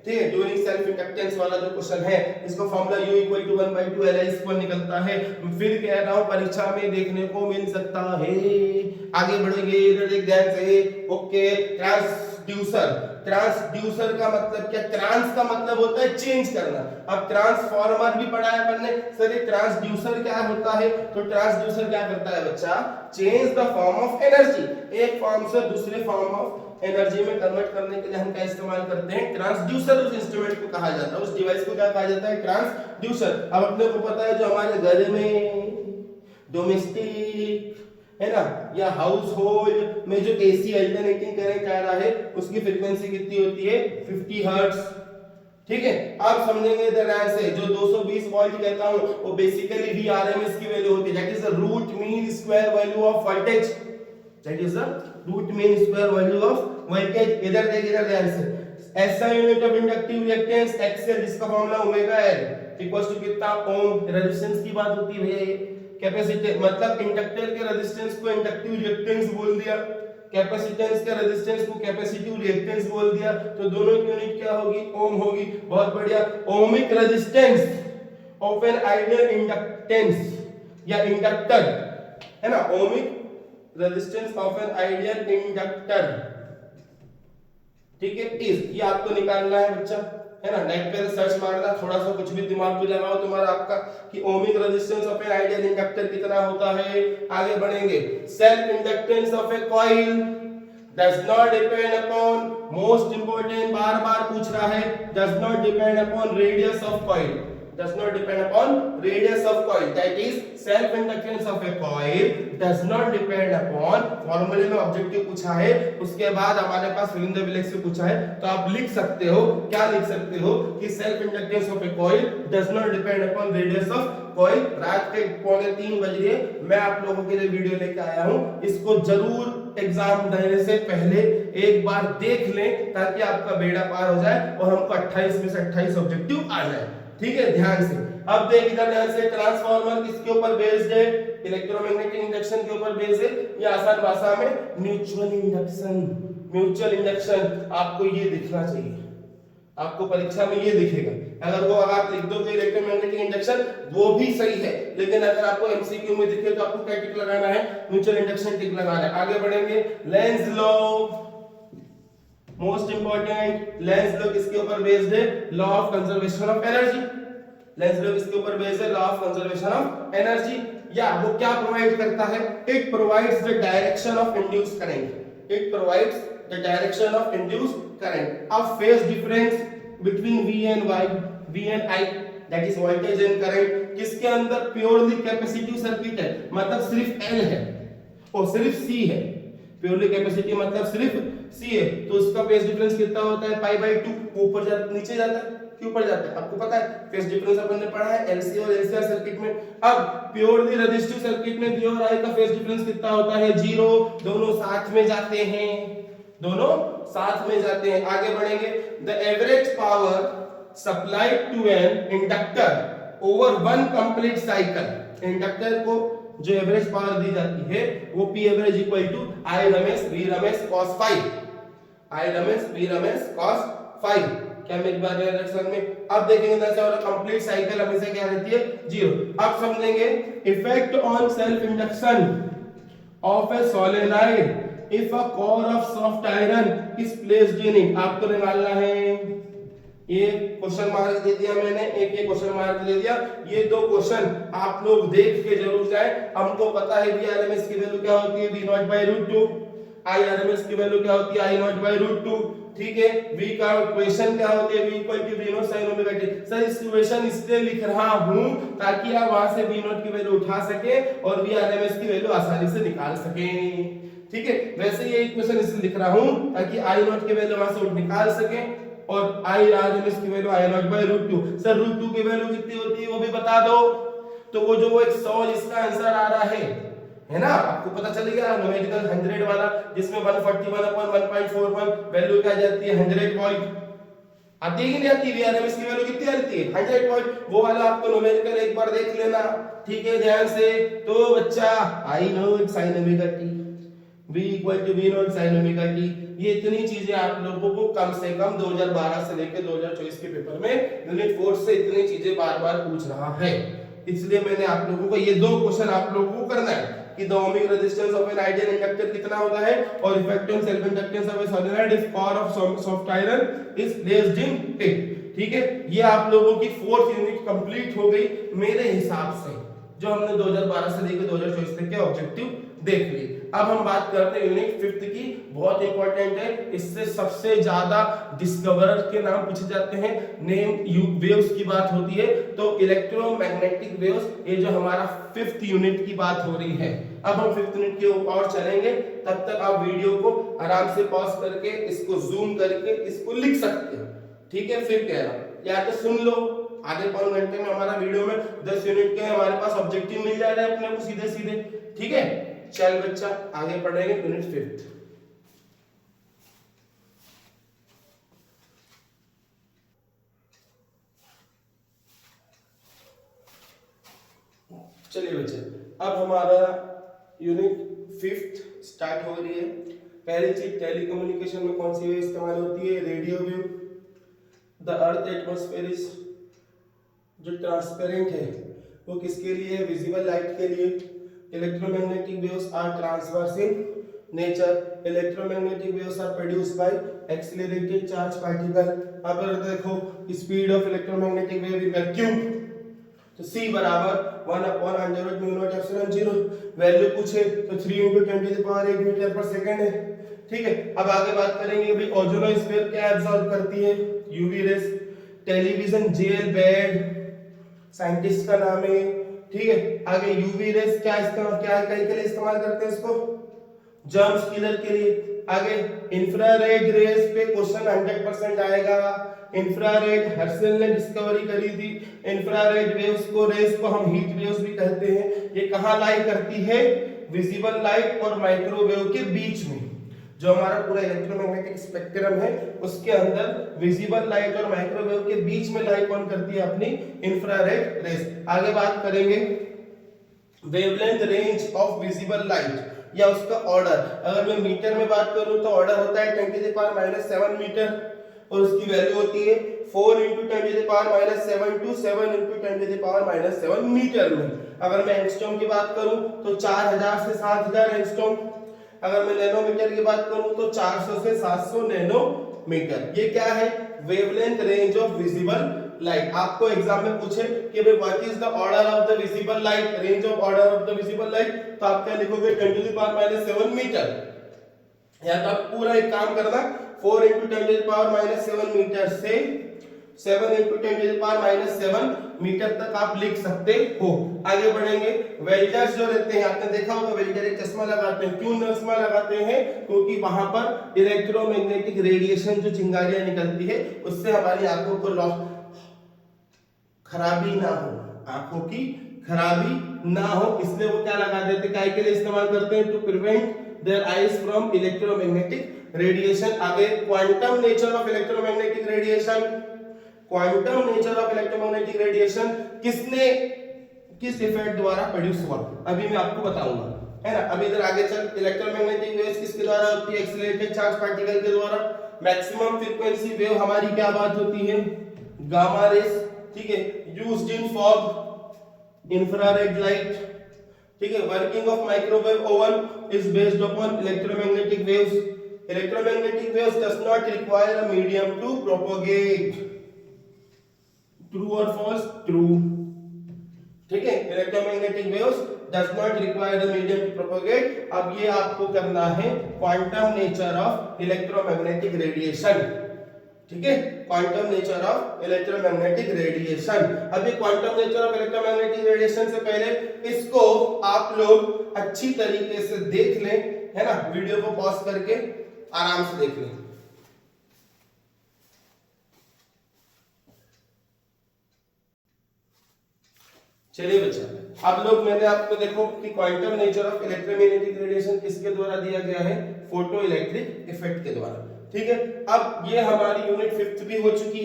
ठीक है, ड्यूरिंग सेल्फ इंडक्टेंस वाला जो क्वेश्चन है, इसको formula U equal to 1/2 Li square निकलता है, फिर कह रहा हूं परीक्षा में देखने को मिल सकता है। आगे बढ़ेंगे, इधर देख ध्यान से, ओके। ट्रांसड्यूसर, ट्रांसड्यूसर का मतलब क्या, ट्रांस का मतलब होता है चेंज करना, अब ट्रांसफार्मर भी पढ़ा है अपन ने, सर ये ट्रांसड्यूसर क्या होता है, तो ट्रांसड्यूसर क्या करता है बच्चा, change the form of energy, एक फॉर्म से दूसरे फॉर्म ऑफ एनर्जी में कन्वर्ट करने के लिए हम क्या इस्तेमाल करते हैं, ट्रांसड्यूसर, उस इंस्ट्रूमेंट को कहा जाता है, उस डिवाइस को क्या कहा जाता है, ट्रांसड्यूसर। अब अपने को पता है जो हमारे घर में डोमेस्टिक है ना, या हाउस होल्ड में जो एसी अल्टरनेटिंग करंट आ रहा है उसकी फ्रीक्वेंसी कितनी होती है, 50 हर्ट्ज, ठीक है। आप समझेंगे ध्यान से, जो 220 वोल्ट कहता हूं वो बेसिकली Vrms की वैल्यू होती है, that is the root mean square value of voltage, that is the root mean square value of voltage. इधर देखिए, इधर ध्यान से, SI unit of inductive reactance XL, जिसका फॉर्मूला ओमेगा L इक्वल्स टू कितना, ओम। रेजिस्टेंस की बात होती है भैया, कैपेसिटेंस मतलब इंडक्टर के रेजिस्टेंस को इंडक्टिव रिएक्टेंस बोल दिया, कैपेसिटेंस के रेजिस्टेंस को कैपेसिटिव रिएक्टेंस बोल दिया, तो दोनों की यूनिट क्या होगी, ओम होगी। बहुत बढ़िया। Ohmic resistance of an ideal inductance या इंडक्टर, है ना, ohmic resistance of an ideal inductor, ठीक है, इज ये आपको निकालना है बच्चा, है ना। नेट पे सर्च मारना, थोड़ा सा कुछ भी दिमाग भी लगाओ तुम्हारा आपका कि ohmic resistance of an ideal inductor कितना होता है। आगे बढ़ेंगे, self inductance of A coil does not depend upon, most important बार बार पूछ रहा है, does not depend upon radius of coil, does not depend upon radius of coil, that is self inductance of a coil does not depend upon, फॉर्मूले में objective पूछा है, उसके बाद हमारे पास फिल इन द ब्लैंक्स से पूछा है, तो आप लिख सकते हो, क्या लिख सकते हो कि self inductance of A coil does not depend upon radius of coil। रात के 2:45 बज रहे, मैं आप लोगों के लिए वीडियो लेके आया हूं, इसको जरूर एग्जाम देने से पहले एक बार देख लें ताकि आपका बेड़ा पार हो जाए और हमको 28 में से 28 ऑब्जेक्टिव आ जाए, ठीक है, ध्यान से। अब देख इधर ध्यान से, ट्रांसफार्मर किसके ऊपर बेस्ड है, इलेक्ट्रोमैग्नेटिक इंडक्शन के ऊपर बेस्ड है, या आसान भाषा में म्यूचुअल इंडक्शन। म्यूचुअल इंडक्शन आपको ये दिखना चाहिए, आपको परीक्षा में ये दिखेगा, अगर वो आप लिख दोगे इलेक्ट्रोमैग्नेटिक इंडक्शन वो भी सही है, लेकिन अगर आपको एमसीक्यू में दिखे तो आपको क्या टिक लगाना है, म्यूचुअल इंडक्शन टिक लगाना है। आगे बढ़ेंगे, Lenz law, most important, Lenz law किसके ऊपर बेस्ड है, law of conservation of energy. Lenz law किसके ऊपर बेस्ड है, law of conservation of energy. या वो क्या प्रोवाइड करता है, it provides the direction of induced current, it provides the direction of induced current, a phase difference between V and Y, V and I, that is voltage and current, किसके अंदर purely capacitive circuit है, मतलब सिर्फ L है और सिर्फ C है, purely capacitive मतलब सिर्फ C है, तो उसका फेज डिफरेंस कितना होता है, पाई बाई 2, ऊपर जाता नीचे जाता है, क्यों ऊपर जाता है आपको पता है, फेज डिफरेंस अपन ने पढ़ा है LC और LCR सर्किट में। अब प्योरली रेजिस्टिव सर्किट में V और I का फेज डिफरेंस कितना होता है, 0, दोनों साथ में जाते हैं, दोनों साथ में जाते हैं। आगे बढ़ेंगे, the average power supplied to an inductor over one complete cycle, inductor को जो एवरेज पावर दी जाती है वो P average equal to I rms V rms cos 5, I rms V rms cos 5। क्या मेरी बात है समझ में? अब देखेंगे कैसे होगा कंप्लीट साइकिल, हमेशा क्या रहती है, 0। अब समझेंगे effect on self induction of A solenoid if a core of soft iron is placed in it, आपको निकालना है, ये क्वेश्चन मार्क दे दिया मैंने, एक ये क्वेश्चन मार्क दे दिया, ये दो क्वेश्चन आप लोग देख के जरूर जाए। हमको पता है Vrms की वैल्यू क्या होती है, V0/√2, Irms की वैल्यू क्या होती है, I0/√2, ठीक है। V का इक्वेशन क्या होती है, V = V0 sin omega t। Sir इस इक्वेशन इसलिए लिख रहा हूं ताकि आप वहां से V0 की वैल्यू उठा सके और Vrms की वैल्यू आसानी से निकाल सके, ठीक है। वैसे ये इक्वेशन इसलिए लिख रहा हूं ताकि I0 की वैल्यू वहां से निकाल सके और Irms की वैल्यू I0/√2। सर √2 की वैल्यू कितनी होती है वो भी बता दो, तो वो जो वो एक सॉल्व इसका आंसर आ रहा है ना, आपको पता चल गया न्यूमेरिकल 100 वाला, जिसमें 141/1.41 वैल्यू क्या जाती है, 100 वोल्ट आती है कि नहीं आती, Vrms की वैल्यू कितनी आती है, 100 वोल्ट। वो वाला आपको न्यूमेरिकल एक बार देख लेना, ठीक है, ध्यान से। तो बच्चा I0 sin omega t, V = V0 sin omega t, ये इतनी चीजें आप लोगों को कम से कम 2012 से लेकर 2024 के पेपर में यूनिट 4 से इतनी चीजें बार बार पूछ रहा है, इसलिए मैंने आप लोगों को ये दो क्वेश्चन आप लोगों को करना है कि the ohmic resistance of an ideal inductor कितना होता है और effect on self inductance of A solenoid if core of soft iron is placed in it, ठीक है। ये आप लोगों की 4th यूनिट कंप्लीट हो गई मेरे हिसाब से, जो हमने 2012 से लेकर 2024 तक के ऑब्जेक्टिव देख लिए। अब हम बात करते हैं यूनिट 5th की, बहुत इंपॉर्टेंट है, इससे सबसे ज्यादा डिस्कवरर के नाम पूछे जाते हैं, नेम वेव्स की बात होती है, तो इलेक्ट्रोमैग्नेटिक वेव्स, ये जो हमारा 5th यूनिट की बात हो रही है। अब हम 5th यूनिट के ऊपर चलेंगे, तब तक आप वीडियो को आराम से पॉज करके इसको जूम करके इसको लिख सकते हैं, ठीक है। फिर कह रहा हूं या तो सुन लो, आधे पौन घंटे में हमारा वीडियो में 10 यूनिट के हमारे पास ऑब्जेक्टिव मिल जा रहे हैं अपने को सीधे सीधे, ठीक है। चल बच्चा आगे पढ़ेंगे यूनिट 5th। चलिए बच्चे, अब हमारा यूनिट 5th स्टार्ट हो रही है। पहली चीज, टेलीकम्युनिकेशन में कौन सी वेव इस्तेमाल होती है, radio wave. The earth atmosphere is, जो ट्रांसपेरेंट है वो किसके लिए, विजिबल लाइट के लिए। Electromagnetic waves are transverse in nature, electromagnetic waves are produced by accelerated charge particle. अब देखो speed of electromagnetic wave in vacuum, तो c बराबर 1/√μ0 वैल्यू पूछे तो 3 × 10⁸ मीटर पर सेकंड है। ठीक है, अब आगे बात करेंगे भाई ओजोनोस्फीयर क्या एब्जॉर्ब करती है, यूवी रेस। टेलीविजन जेल बेड साइंटिस्ट का नाम है। ठीक है, आगे यूवी रेस क्या कहीं के लिए इस्तेमाल करते हैं इसको, जर्म्स किलर के लिए। आगे इंफ्रारेड रेस पे क्वेश्चन 100% आएगा। इंफ्रारेड हर्शल ने डिस्कवरी करी थी। इंफ्रारेड वेव्स को, रेस को हम हीट वेव्स भी कहते हैं। ये कहां लाई करती है, विजिबल लाइट और माइक्रोवेव के बीच में। जो हमारा पूरा इलेक्ट्रोमैग्नेटिक स्पेक्ट्रम है उसके अंदर विजिबल लाइट और माइक्रोवेव के बीच में लाइट कौन करती है, अपनी इंफ्रारेड रेस। आगे बात करेंगे wavelength range of visible light या उसका ऑर्डर। अगर मैं मीटर में बात करूं तो ऑर्डर होता है 10⁻⁷ मीटर और उसकी वैल्यू होती है 4 × 10⁻⁷ टू 7 × 10⁻⁷ मीटर में। अगर मैं एंगस्ट्रॉम की बात करूं तो 4000 से 7000 एंगस्ट्रॉम। अगर मैं नैनोमीटर की बात करूं तो 400 से 700 नैनोमीटर। ये क्या है, wavelength range of visible light. आपको एग्जाम में पूछे कि भाई what is the order of the visible light, range of order of the visible light, तो आप क्या लिखोगे 10⁻⁷ मीटर। या तो आप पूरा एक काम करना 4 × 10⁻⁷ मीटर से 7 × 10⁻⁷ मीटर तक आप लिख सकते हो। आगे बढ़ेंगे, वेल्डर्स जो रहते हैं, आपने देखा होगा वेल्डर एक चश्मा लगाते हैं। क्यों चश्मा लगाते हैं, क्योंकि वहां पर इलेक्ट्रोमैग्नेटिक रेडिएशन जो चिंगारियां निकलती है उससे हमारी आंखों को खराबी ना हो, आंखों की खराबी ना हो, इसलिए वो क्या लगा देते हैं, काय के लिए इस्तेमाल करते हैं, to prevent their eyes from electromagnetic radiation. आगे quantum nature of electromagnetic radiation. Quantum nature of electromagnetic radiation किस इफेक्ट द्वारा प्रोड्यूस हुआ, अभी मैं आपको बताऊंगा, है ना। अभी इधर आगे चल, इलेक्ट्रोमैग्नेटिक वेव्स किसके द्वारा होती है, एक्सीलरेटेड चार्ज पार्टिकल के द्वारा। मैक्सिमम फ्रीक्वेंसी वेव हमारी क्या बात होती है, गामा रेस। ठीक है, used in fog, infrared light. ठीक है, working of microwave oven is based upon electromagnetic waves. Electromagnetic waves does not require a medium to propagate. True और फॉल्स, ट्रू। ठीक है, electromagnetic waves does not require a medium to propagate. अब ये आपको करना है quantum nature of electromagnetic radiation. ठीक है, quantum nature of electromagnetic radiation. अभी quantum nature of electromagnetic radiation से पहले इसको आप लोग अच्छी तरीके से देख लें, है ना, वीडियो को पॉज करके आराम से देख लें। चलिए बच्चा, अब लोग मैंने आपको देखो कि quantum nature of electromagnetic radiation किसके द्वारा दिया गया है, फोटो इलेक्ट्रिक इफेक्ट के द्वारा। ठीक है, अब ये हमारी यूनिट 5th भी हो चुकी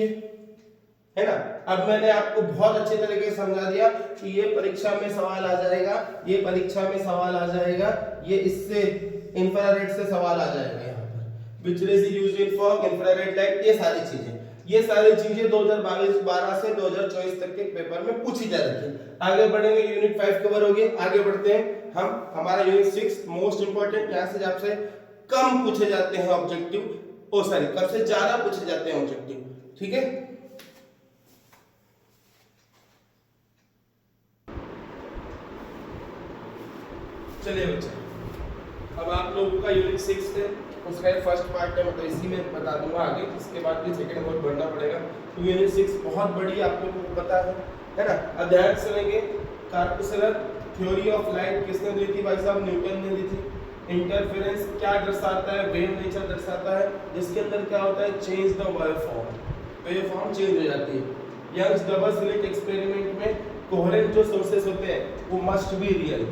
है ना। अब मैंने आपको बहुत अच्छे तरीके से समझा दिया कि ये परीक्षा में सवाल आ जाएगा, ये परीक्षा में सवाल आ जाएगा, ये इससे इंफ्रारेड से सवाल आ जाएगा, यहाँ पर which rays used in fog, infrared light, ये सारी चीजें 2012 से 2024 तक के पेपर में पूछी जा रही है। आगे बढ़ेंगे, यूनिट 5 कवर हो गई। आगे बढ़ते हैं हम, हमारा यूनिट 6 मोस्ट इंपोर्टेंट, यहाँ से आपसे कम पूछे जाते हैं ऑब्जेक्टिव, कब से ज्यादा पूछे जाते हैं ऑब्जेक्टिव। ठीक है, चलिए बच्चा, अब आप लोगों का यूनिट 6 है, उसका फर्स्ट पार्ट है, मतलब इसी में बता दूंगा आगे, इसके बाद भी सेकंड बहुत बढ़ना पड़ेगा। तो यूनिट 6 बहुत बड़ी, आप लोगों को पता है ना। अध्याय सुनेंगे, कार्पस्कुलर थ्योरी ऑफ लाइट किसने दी थी, भाई साहब न्यूटन ने दी थी। इंटरफेरेंस क्या दर्शाता है, वेव नेचर दर्शाता है, जिसके अंदर क्या होता है, change the wave form change हो जाती है। यंग्स डबल स्लिट एक्सपेरिमेंट में कोहेरेंट जो सोर्सेस होते हैं वो मस्ट बी रियल,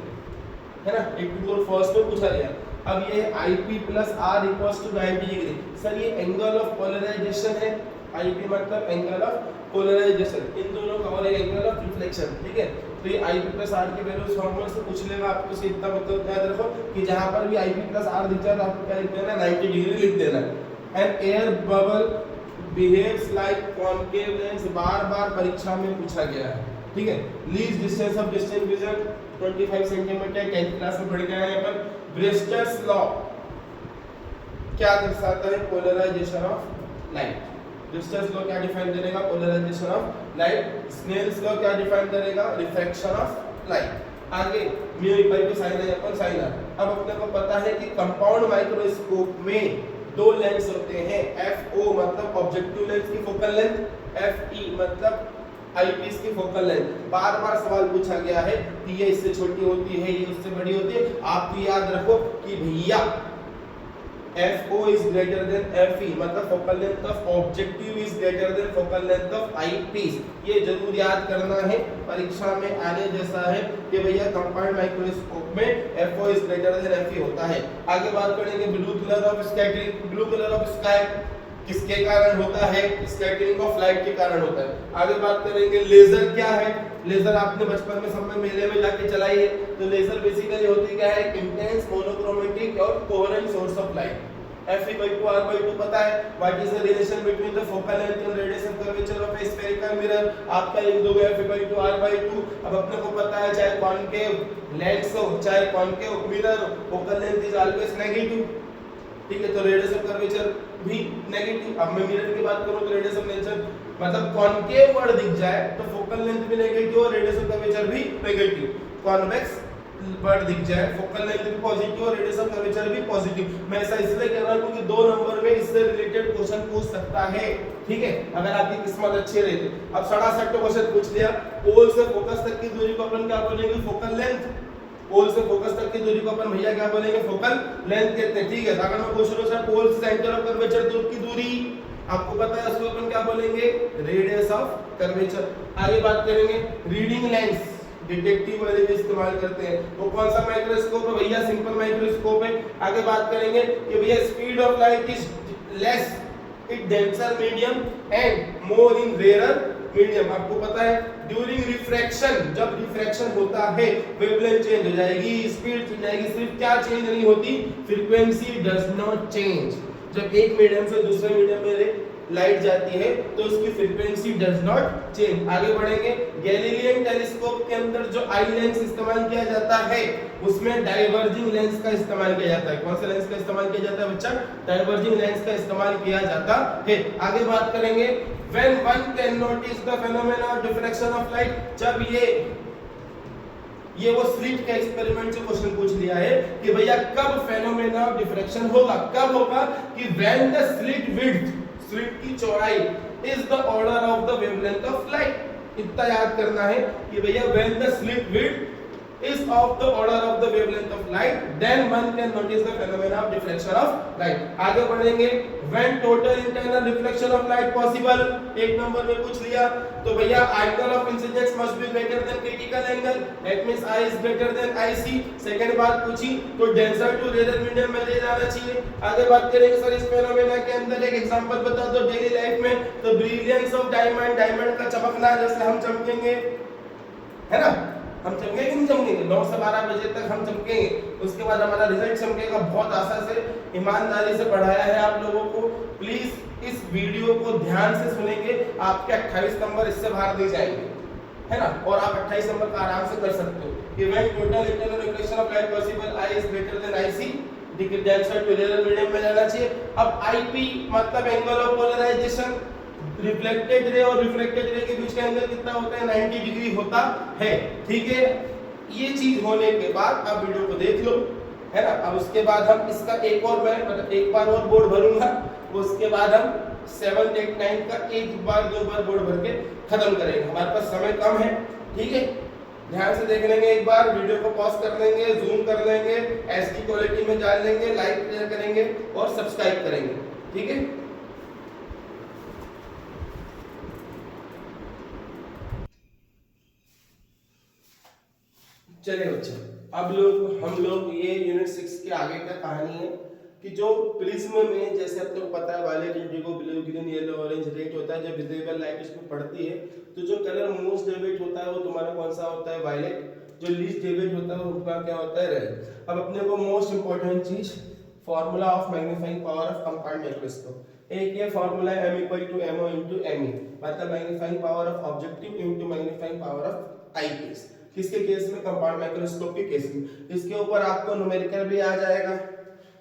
है ना, एक ट्रू और फॉल्स में पूछा गया। अब ये IP + R = 90 डिग्री, सर ये एंगल ऑफ पोलराइजेशन है, IP मतलब एंगल ऑफ पोलराइजेशन, इन दोनों का, और एंगल ऑफ रिफ्लेक्शन। ठीक है, तो ये IP + R की वैल्यूज फॉर्मूला से पूछ लेगा आपको, से इतना मतलब याद रखो कि जहां पर भी IP + R दिख जाए तो आपको क्या लिख देना, 90 डिग्री लिख देना। And air bubble behaves like concave lens, बार-बार परीक्षा में पूछा गया है। ठीक है, least distance of distant vision 25 centimetre, 10th class में पढ़ के आए हैं अपन। ब्रेस्टर्स लॉ क्या दर्शाता है? Polarisation of light. Distance law क्या डिफाइन करेगा? Polarisation of light. Snell's law क्या डिफाइन करेगा? Refraction of light. आगे mu equal to sin a upon sin r। अब अपने को पता है कि कंपाउंड माइक्रोस्कोप में दो लेंस होते हैं, FO मतलब ऑब्जेक्टिव लेंस की फोकल लेंथ, FE मतलब आईपीस की फोकल लेंथ। बार बार सवाल पूछा गया है कि ये इससे छोटी होती है, ये उससे बड़ी होती है। आप तो याद रखो कि भैया FO is greater than FE मतलब focal length of objective is greater then focal length of eyepiece. ये जरूर याद करना है, परीक्षा में आने जैसा है कि भैया कंपाउंड माइक्रोस्कोप में FO is greater then FE होता है। आगे बात करेंगे blue colour of scattering. Blue colour of sky किसके कारण होता है? स्कैटरिंग ऑफ लाइट के कारण होता है। आगे बात करेंगे लेजर क्या है? लेजर आपने बचपन में समय मेले में जाके चलाई है। तो लेजर बेसिकली होती क्या है? इंटेंस मोनोक्रोमेटिक और coherent source of light. F equal to R by 2 पता है। What is the relation between the focal length and radius curvature of a spherical mirror? आपका लिख दोगे F equal to R by 2। अब अपने को पता है चाहे कॉनकेव लेंस हो चाहे कॉनकेव मिरर हो, focal length is always negative. ठीक है, तो रेडियस ऑफ कर्वेचर भी नेगेटिव। अब मैं मिरर की बात करूं तो रेडियस ऑफ कर्वेचर मतलब कॉनकेव वर्ड दिख जाए तो फोकल लेंथ भी नेगेटिव और रेडियस ऑफ कर्वेचर भी नेगेटिव। कॉन्वेक्स वर्ड दिख जाए फोकल लेंथ भी पॉजिटिव और रेडियस ऑफ कर्वेचर भी पॉजिटिव। मैं ऐसा इसलिए कह रहा हूं क्योंकि 2 नंबर में इससे रिलेटेड क्वेश्चन पूछ सकता है। ठीक है, अगर आपकी किस्मत अच्छी रही तो। अब 67 क्वेश्चन पूछ लिया। पोल से फोकस तक की दूरी को अपन क्या बोलेंगे? Focal length. पोल से फोकस तक की दूरी को अपन भैया क्या बोलेंगे? फोकल लेंथ कहते हैं। ठीक है, अगर मैं पूछ रहा हूं पोल से सेंटर ऑफ कर्वेचर दूर की दूरी, आपको पता है उसको अपन क्या बोलेंगे? Radius of curvature. आगे बात करेंगे रीडिंग लेंस। डिटेक्टिव वाले भी इस्तेमाल करते हैं। वो कौन सा माइक्रोस्कोप है भैया? सिंपल माइक्रोस्कोप है। आगे बात करेंगे कि भैया speed of light is less in denser medium and more in rarer medium. आपको पता है ड्यूरिंग रिफ्रैक्शन, जब रिफ्रैक्शन होता है वेवलेंथ चेंज हो जाएगी, स्पीड चेंज जाएगी, सिर्फ क्या चेंज नहीं होती? Frequency does not change. जब एक मीडियम से दूसरे मीडियम में लाइट जाती है तो उसकी फ्रीक्वेंसी डज नॉट चेंज। आगे बढ़ेंगे। गैलीलियन टेलीस्कोप के अंदर जो आई लेंस इस्तेमाल किया जाता है उसमें डाइवर्जिंग लेंस का इस्तेमाल किया जाता है। कौन सा लेंस का इस्तेमाल किया जाता है बच्चा? डाइवर्जिंग लेंस का इस्तेमाल किया जाता है। आगे बात करेंगे when one can notice the phenomena of diffraction of light. जब ये वो स्लिट के एक्सपेरिमेंट से क्वेश्चन पूछ लिया है कि भैया कब फेनोमेना ऑफ डिफ्रैक्शन होगा? कब होगा? कि when the slit width, slit की चौड़ाई is the order of the wavelength of light. इतना याद करना है कि भैया when the slit width is of the order of the wavelength of light, then one can notice the phenomena of diffraction of light. आगे बढ़ेंगे when total internal reflection of light possible। एक number में पूछ लिया तो भैया angle of incidence must be greater than critical angle, that means I is greater than IC। Second बात पूछी तो denser to rarer medium में ले जाना चाहिए। आगे बात करेंगे सर इस फेनोमेना के अंदर एक एग्जांपल बता दो डेली लाइफ में। तो ब्रिलियंस ऑफ डायमंड, डायमंड का चमकना जैसे हम चमकेंगे, है ना? हम चमकेंगे नहीं चमकेंगे? 9 से 12 बजे तक हम चमकेंगे, उसके बाद हमारा रिजल्ट चमकेगा। बहुत आशा से ईमानदारी से पढ़ाया है आप लोगों को। प्लीज इस वीडियो को ध्यान से सुनेंगे, आपके 28 नंबर इससे बाहर नहीं जाएंगे, है ना? और आप 28 नंबर का आराम से कर सकते हो। कि when total internal reflection of light possible i is greater than IC, denser to rarer medium में जाना चाहिए। अब आईपी मतलब angle of polarisation. Reflected ray और रिफ्लेक्टेड रे के बीच का एंगल कितना होता है? 90 डिग्री होता है। ठीक है, ये चीज होने के बाद आप वीडियो को देख लो, है ना? अब उसके बाद हम इसका एक और मैं मतलब एक बार और बोर्ड भरूंगा, उसके बाद हम 7th 8th 9th का एक बार 2 बार बोर्ड भर के खत्म करेंगे। हमारे पास समय कम है। ठीक है, ध्यान से देख लेंगे, एक बार वीडियो को पॉज कर लेंगे, जूम कर लेंगे, एचडी क्वालिटी में डाल लेंगे, लाइक शेयर करेंगे और सब्सक्राइब करेंगे। ठीक है, चलिए बच्चे, अब हम लोग ये यूनिट 6 के आगे का कहानी है कि जो प्रिज्म में जैसे अपने को पता है violet, indigo, blue, green, yellow, orange, red होता है। जब विजिबल लाइट उसमें पड़ती है तो जो कलर मोस्ट डेविड होता है वो तुम्हारा कौन सा होता है? वायलेट। जो लीस्ट डेविड होता है वो उनका क्या होता है? रेड। अब अपने को मोस्ट इंपॉर्टेंट चीज formula of magnifying power of compound microscope. एक ये फॉर्मूला है m = mo * me, मतलब magnifying power of objective into magnifying power of eyepiece. किसके केस में? कंपाउंड माइक्रोस्कोप के केस में। इसके ऊपर आपको न्यूमेरिकल भी आ जाएगा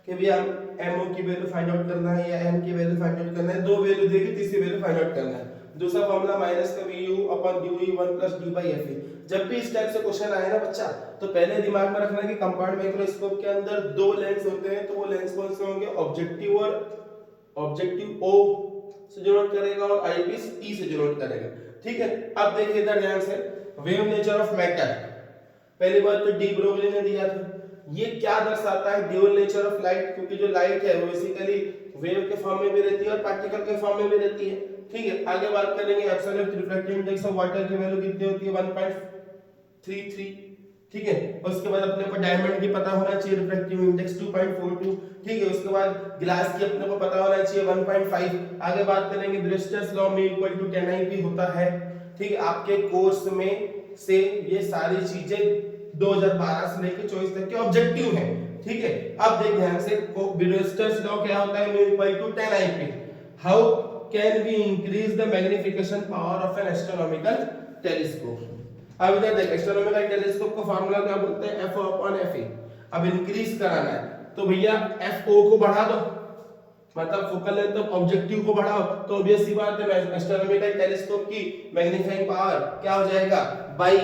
कि भी हम एमओ की वैल्यू फाइंड आउट करना है या एम की वैल्यू फाइंड आउट करना है, दो वैल्यू देगी, तीसरी वैल्यू फाइंड आउट करना है। दूसरा फॉर्मूला माइनस का vu upon dv 1 plus d by fe। जब भी इस टाइप से क्वेश्चन आए ना बच्चा, तो पहले दिमाग में रखना कि कंपाउंड माइक्रोस्कोप के अंदर दो लेंस होते हैं, तो वो लेंस कौन से होंगे, ऑब्जेक्टिव और ऑब्जेक्टिव ओ से डिनोट करेगा और आईपीस ई से डिनोट करेगा। ठीक है, अब देखिए इधर ध्यान से, वेव नेचर ऑफ मैटर, पहली बात तो डी ब्रोगली ने दिया था। ये क्या दर्शाता है, ड्यूअल नेचर ऑफ लाइट, क्योंकि जो लाइट है वो बेसिकली वेव के फॉर्म में भी रहती है और पार्टिकल के फॉर्म में भी रहती है। ठीक है, आगे बात करेंगे absolute refractive index of water की वैल्यू कितनी होती है, 1.33। ठीक है, उसके बाद अपने को डायमंड की पता होना चाहिए, रिफ्रैक्टिव इंडेक्स 2.42। ठीक है, उसके बाद ग्लास की अपने को पता होना चाहिए 1.5। आगे बात करेंगे ब्रेस्टर्स लॉ में इक्वल टू 10 होता है। ठीक है, आपके कोर्स में से ये सारी चीजें 2012 से लेकर 24 तक के ऑब्जेक्टिव हैं। ठीक है, अब देख ध्यान से, ब्रेस्टर्स लॉ क्या होता है, mu equal to 10 IP। How can we increase the magnification power of an astronomical telescope. अब इधर देख, एस्ट्रोनॉमिकल टेलीस्कोप का फार्मूला क्या बोलते हैं, FO अपॉन FE। अब इंक्रीज कराना है तो भैया FO को बढ़ा दो, मतलब फोकल लेंथ ऑफ ऑब्जेक्टिव को बढ़ाओ, तो ऑब्वियस सी बात है एस्ट्रोनॉमिकल टेलीस्कोप की मैग्नीफाइंग पावर क्या हो जाएगा, by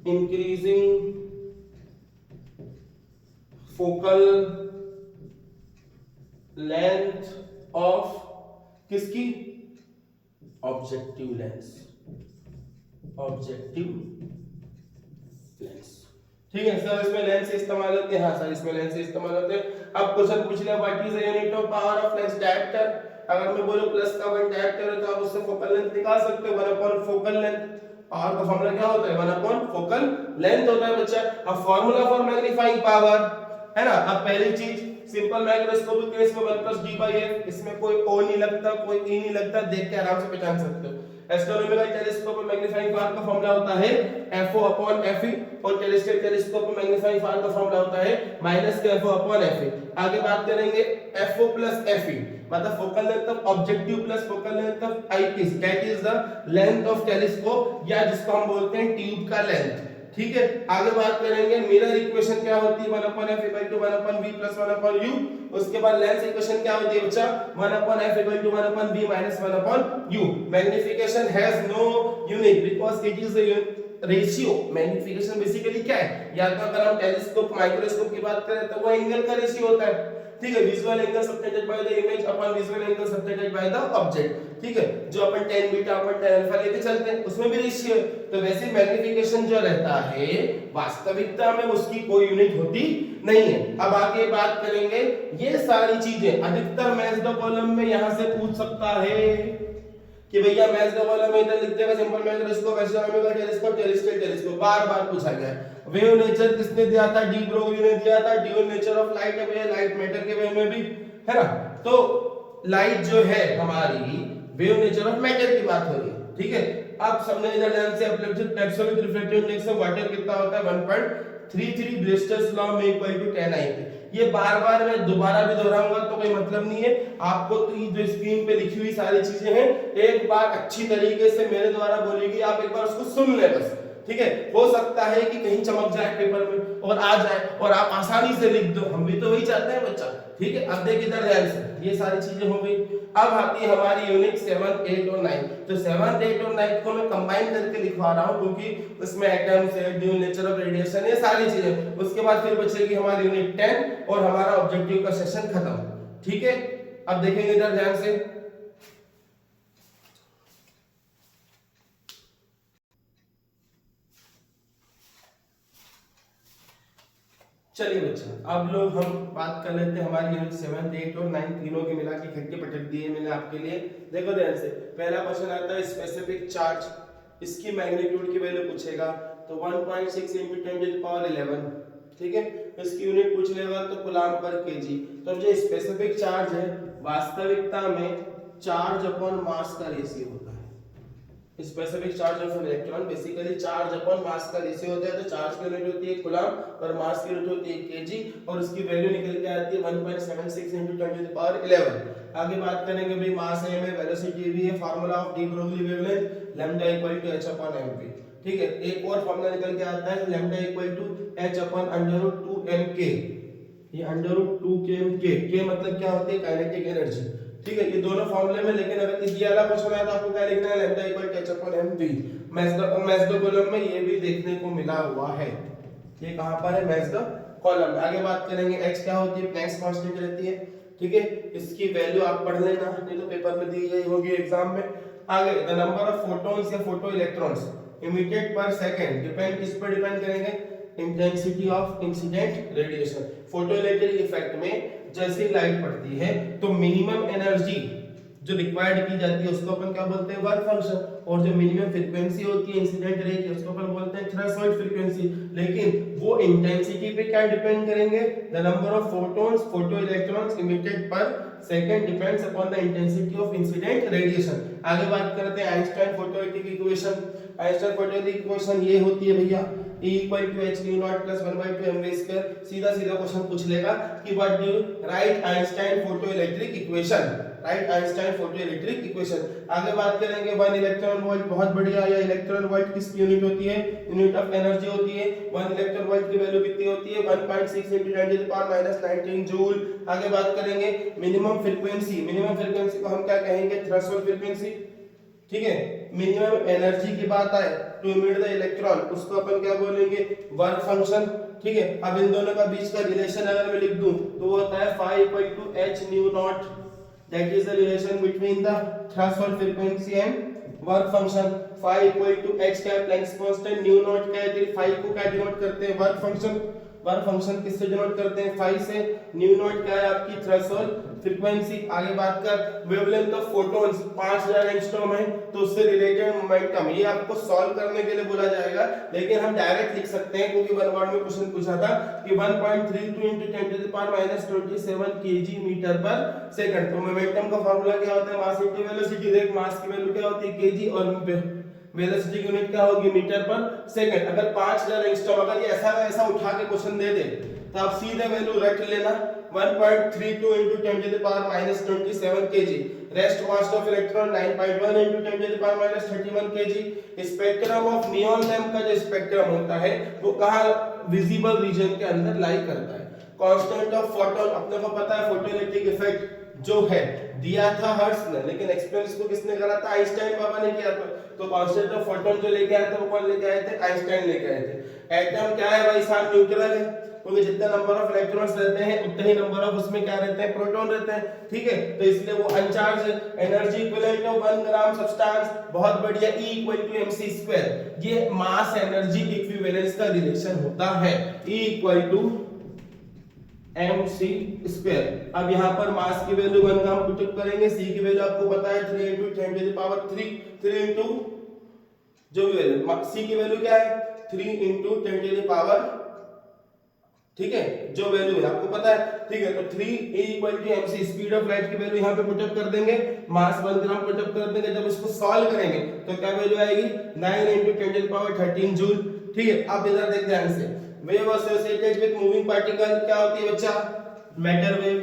increasing focal length of किसकी, ऑब्जेक्टिव लेंस, ऑब्जेक्टिव लेंस। ठीक है सर, इसमें लेंस से इस्तेमाल होते हैं, हाँ सर इसमें लेंस से इस्तेमाल होते हैं। अब क्वेश्चन पूछ लिया what is the unit of power of lens director. अगर मैं बोलूं प्लस का 1 डायरेक्टर है तो आप उससे फोकल लेंथ निकाल सकते हो, 1 अपॉन फोकल लेंथ। पावर का फार्मूला क्या होता है, 1 अपॉन फोकल लेंथ होता है बच्चा। अब फार्मूला फॉर मैग्नीफाइंग पावर है ना। अब पहली चीज, सिंपल माइक्रोस्कोपिक केस में 1 प्लस d बाई f, इसमें कोई o नहीं लगता, कोई e नहीं लगता, देख के आराम से पहचान सकते हो। एस्ट्रोनॉमिकल टेलीस्कोप में मैग्नीफाइंग पावर का फार्मूला होता है FO अपॉन FE, और टेलीस्कोप टेलीस्कोप में मैग्नीफाइंग पावर का फार्मूला होता है माइनस के FO अपॉन FE। आगे बात करेंगे FO प्लस FE, मतलब focal length of objective plus focal length of eyepiece, that is the length of telescope, या जिसको हम बोलते हैं ट्यूब का लेंथ। ठीक है, आगे बात करेंगे मिरर इक्वेशन क्या होती है, 1 upon f equal to 1 upon v plus 1 upon u। उसके बाद लेंस इक्वेशन क्या होती है बच्चा, 1 upon f equal to 1 upon v minus 1 upon u। Magnification has no unit because it is the ratio. Magnification basically क्या है, या तो अगर हम टेलीस्कोप माइक्रोस्कोप की बात करें तो वो एंगल का रेशियो होता है। ठीक है, visual angle subtended by the image upon visual angle subtended by the object. ठीक है, जो अपन tan beta upon tan alpha लेके चलते हैं उसमें भी रेशियो है। तो वैसे मैग्नीफिकेशन जो रहता है वास्तविकता में उसकी कोई यूनिट होती नहीं है। अब आगे बात करेंगे, ये सारी चीजें अधिकतर मैथ्स द कॉलम में यहां से पूछ सकता है कि भैया मैथ्स द कॉलम में इधर लिख देगा simple microscope, astronomical telescope, terrestrial telescope, बार-बार पूछा गया है। वेव नेचर किसने दिया था, डी ब्रोगली ने दिया था। ड्यूअल नेचर ऑफ लाइट है, लाइट मैटर के वे में भी है ना। तो लाइट जो है हमारी वेव नेचर ऑफ मैटर की बात हो रही है। ठीक है, अब सबने इधर ध्यान से absolute refractive index of water कितना होता है, 1.33 ब्रेस्टर्स लॉ में इक्वल टू 10 IP। ये बार-बार मैं दोबारा भी दोहराऊंगा तो कोई मतलब नहीं है आपको, तो ये जो स्क्रीन पे लिखी हुई सारी चीजें हैं एक बार अच्छी तरीके से मेरे द्वारा बोलेगी, आप एक बार उसको सुन ले बस। ठीक है, हो सकता है कि कहीं चमक जाए पेपर में और आ जाए और आप आसानी से लिख दो, हम भी तो वही चाहते हैं बच्चा। ठीक है, अब देखिए इधर ध्यान से, ये सारी चीजें हो गई। अब आती है हमारी यूनिट 7, 8 और 9। तो 7, 8 और 9 को मैं कंबाइन करके लिखवा रहा हूं क्योंकि उसमें एटम्स है, ड्यूअल नेचर ऑफ रेडिएशन, ये सारी चीजें। उसके बाद फिर बचेगी हमारी यूनिट 10 और हमारा ऑब्जेक्टिव का सेशन खत्म। ठीक है, अब देखेंगे इधर ध्यान से, चलिए बच्चा अब लोग हम बात कर लेते हैं हमारी यूनिट 7, 8 और 9 तीनों के मिला के इकट्ठे पटक दिए मैंने आपके लिए। देखो ध्यान से, पहला क्वेश्चन आता है स्पेसिफिक चार्ज, इसकी मैग्नीट्यूड की वैल्यू पूछेगा तो 1.6 × 10⁻11। ठीक है, इसकी यूनिट पूछ लेगा तो कूलम्ब पर केजी। तो जो स्पेसिफिक चार्ज है वास्तविकता में चार्ज अपॉन मास का रेशियो होता है। Specific charge of an electron basically charge upon mass का रेशियो होता है। तो चार्ज की यूनिट होती है कूलम्ब और मास की यूनिट होती है केजी, और उसकी वैल्यू निकल के आती है 1.76 × 10⁻11। आगे बात करेंगे भाई मास है में, वेलोसिटी भी है, formula of de Broglie wavelength lambda equal to h upon mv। ठीक है, एक और फार्मूला निकल के आता है lambda equal to h upon √2mk। ये अंडर रूट 2 के मतलब क्या होती है काइनेटिक एनर्जी, ठीक है। ये दोनों फॉर्मूले में, लेकिन अगर इस ये वाला क्वेश्चन आया तो आपको क्या लिखना है, lambda equal to H upon M V. Maths the column में ये भी देखने को मिला हुआ है, ये कहां पर है, मैथ्स द कॉलम में। आगे बात करेंगे x क्या होती है, प्लैंक्स कांस्टेंट रहती है, ठीक है। इसकी वैल्यू आप पढ़ लेना, नहीं तो पेपर में दी गई होगी एग्जाम में। आगे द नंबर ऑफ फोटॉन्स या photo electrons emitted per second depend, किस पर डिपेंड करेंगे, intensity of incident radiation. Photo electric effect में जैसे लाइट पड़ती है तो मिनिमम एनर्जी जो रिक्वायर्ड की जाती है उसको अपन क्या बोलते हैं, वर्क फंक्शन, और जो मिनिमम फ्रीक्वेंसी होती है इंसिडेंट रे की उसको अपन बोलते हैं थ्रेशोल्ड फ्रीक्वेंसी। लेकिन वो इंटेंसिटी पे क्या डिपेंड करेंगे, the number of photons photo electrons emitted per second depends upon the intensity of incident radiation. आगे बात करते हैं Einstein photoelectric equation. Einstein photoelectric equation ये होती है भैया, E equal to h nu naught plus 1 by 2 m v square। सीधा question पूछ लेगा कि what do right Einstein photoelectric equation, right Einstein photoelectric equation. आगे बात करेंगे 1 इलेक्ट्रॉन वोल्ट, बहुत बढ़िया। या इलेक्ट्रॉन वोल्ट किसकी यूनिट होती है, यूनिट ऑफ एनर्जी होती है। 1 इलेक्ट्रॉन वोल्ट की वैल्यू कितनी होती है, 1.6 × 10⁻⁻19 जूल। आगे बात करेंगे मिनिमम फ्रीक्वेंसी, मिनिमम फ्रीक्वेंसी को हम क्या कहेंगे, थ्रेशोल्ड फ्रीक्वेंसी, ठीक है। मिनिमम एनर्जी की बात आए टू इमिट द इलेक्ट्रॉन, उसको अपन क्या बोलेंगे, वर्क फंक्शन, ठीक है। अब इन दोनों का बीच का रिलेशन अगर मैं लिख दूं तो वो होता है phi equal to h nu naught, that is the relation between the threshold frequency and work function। phi equal to h क्या है, प्लैंक्स कांस्टेंट, nu naught क्या है, phi को क्या डिनोट करते हैं, वर्क फंक्शन। वर्क फंक्शन किससे denote करते हैं, phi से। nu naught क्या है आपकी थ्रेशोल्ड फ्रीक्वेंसी। आगे बात कर वेवलेंथ ऑफ फोटॉन्स 5000 एंगस्ट्रॉम है, तो उससे रिलेटेड मोमेंटम, ये आपको सॉल्व करने के लिए बोला जाएगा, लेकिन हम डायरेक्ट लिख सकते हैं क्योंकि वन वर्ड में क्वेश्चन पूछा था कि 1.32 × 10⁻⁻27 kg मीटर पर सेकंड। तो मोमेंटम का फार्मूला क्या होता है, मास इनटू वेलोसिटी। देख मास की वैल्यू क्या होती है kg और वेलोसिटी की यूनिट क्या होगी, मीटर पर सेकंड। अगर 5000 एंगस्ट्रॉम, अगर ये ऐसा ऐसा उठा के क्वेश्चन दे दे तो आप सीधे वैल्यू रख लेना 1.32 × 10⁻⁻27 kg। Rest mass of electron 9.1 × 10⁻⁻31 kg। Spectrum of neon lamp का जो स्पेक्ट्रम होता है वो कहां, विजिबल रीजन के अंदर लाई करता है। कांस्टेंट ऑफ फोटॉन, अपने को पता है फोटोइलेक्ट्रिक इफेक्ट जो है दिया था हर्ट्ज ने, लेकिन एक्सपेरिमेंट को किसने करा था, आइंस्टाइन बाबा ने किया था। तो कांस्टेंट ऑफ फोटॉन जो लेके आए थे वो कौन लेके आए थे, आइंस्टाइन लेके आए थे। एटम क्या है भाई साहब, न्यूट्रल है, क्योंकि जितना नंबर ऑफ इलेक्ट्रॉन्स रहते हैं उतने ही नंबर ऑफ उसमें क्या रहते हैं, प्रोटॉन रहते हैं, ठीक है। तो इसलिए वो अनचार्ज है। Energy equivalent of 1 gram substance, बहुत बढ़िया, E equal to mc²। ये मास एनर्जी इक्विवेलेंस का रिलेशन होता है, E equal to mc²। अब यहाँ पर मास की वैल्यू 1 ग्राम पुट करेंगे, सी की वैल्यू आपको पता है 3 × 10⁻3, 3 इंटू जो भी वैल्यू, सी की वैल्यू क्या है 3 × 10⁻, ठीक है, जो वैल्यू है आपको पता है, ठीक है। तो 3 A equal to mc, speed of light की वैल्यू यहाँ पे पुटअप कर देंगे, मास 1 ग्राम पुटअप कर देंगे। जब इसको सॉल्व करेंगे तो क्या वैल्यू आएगी, 9 × 10⁻13 जूल, ठीक है। अब इधर देख ध्यान से, wave associated with moving particle क्या होती है बच्चा, मैटर वेव,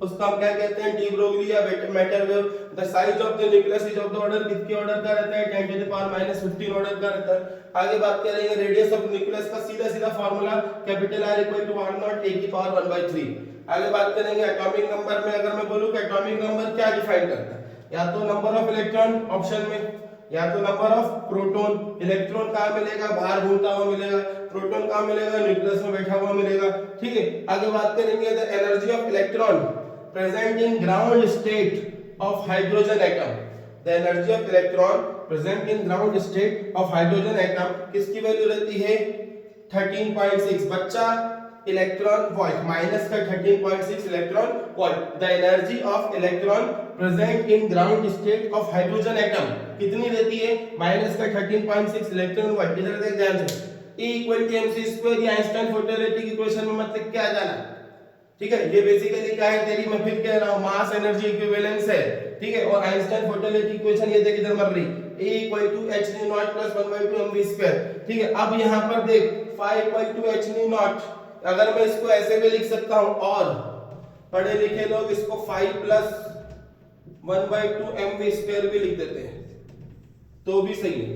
उसको हम क्या कहते हैं, डी ब्रोगली या matter wave. The size of the nucleus is of the order, किसके ऑर्डर का रहता है, 10⁻⁻15 ऑर्डर का रहता है। आगे बात करेंगे रेडियस ऑफ न्यूक्लियस का, सीधा सीधा फार्मूला कैपिटल R = 1/(10⁻⁴)1/3। आगे बात करेंगे एटॉमिक नंबर में, अगर मैं बोलूं कि एटॉमिक नंबर क्या डिफाइन करता है, या तो नंबर ऑफ इलेक्ट्रॉन ऑप्शन में, या तो नंबर ऑफ प्रोटॉन। इलेक्ट्रॉन कहां मिलेगा, बाहर घूमता हुआ मिलेगा, प्रोटॉन कहां मिलेगा, न्यूक्लियस में बैठा हुआ मिलेगा, ठीक है। आगे बात करेंगे the energy of electron present in ground state of hydrogen atom. The energy of electron present in ground state of hydrogen atom किसकी वैल्यू रहती है 13.6। बच्चा इलेक्ट्रॉन वोल्ट, माइनस का 13.6 electron volt. The energy of electron present in ground state of hydrogen atom कितनी रहती है, minus का 13.6 electron volt. इधर देख ध्यान से, E equal to mc², ये आइंस्टाइन फोटोइलेक्ट्रिक इक्वेशन में मतलब क्या जाना, ठीक है। ये बेसिकली क्या है तेरी, मैं फिर कह रहा हूं, मास एनर्जी इक्विवेलेंस है, ठीक है। और आइंस्टाइन फोटोइलेक्ट्रिक इक्वेशन ये देख इधर मर रही, E equal to h nu naught plus 1/2 mv², ठीक है। अब यहां पर देख phi equal to h nu naught, अगर मैं इसको ऐसे भी लिख सकता हूं, और पढ़े लिखे लोग इसको phi plus 1/2 mv² भी लिख देते हैं तो भी सही है।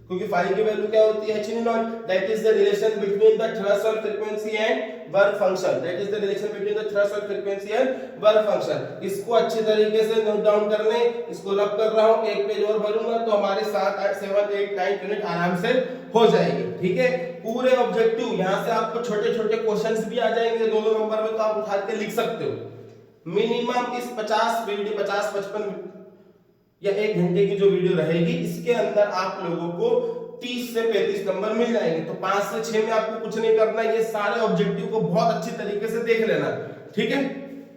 क्योंकि फाई की वैल्यू क्या होती है, h not, that is the relation between the threshold frequency and work function, that is the relation between the threshold frequency and work function. इसको अच्छे तरीके से नोट डाउन कर लें, इसको रब कर रहा हूं, एक पेज और भरूंगा तो हमारे 7 8 7 8 9 यूनिट आराम से हो जाएगी। ठीक है, पूरे ऑब्जेक्टिव यहां से आपको छोटे-छोटे क्वेश्चंस भी आ जाएंगे 2-2 नंबर में, तो आप उठा के लिख सकते हो। मिनिमम इस 50 वीडियो 50 55 या 1 घंटे की जो वीडियो रहेगी, इसके अंदर आप लोगों को 30 से 35 नंबर मिल जाएंगे। तो 5 से 6 में आपको कुछ नहीं करना, ये सारे ऑब्जेक्टिव को बहुत अच्छी तरीके से देख लेना। ठीक है,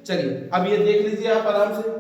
चलिए अब ये देख लीजिए आप आराम से।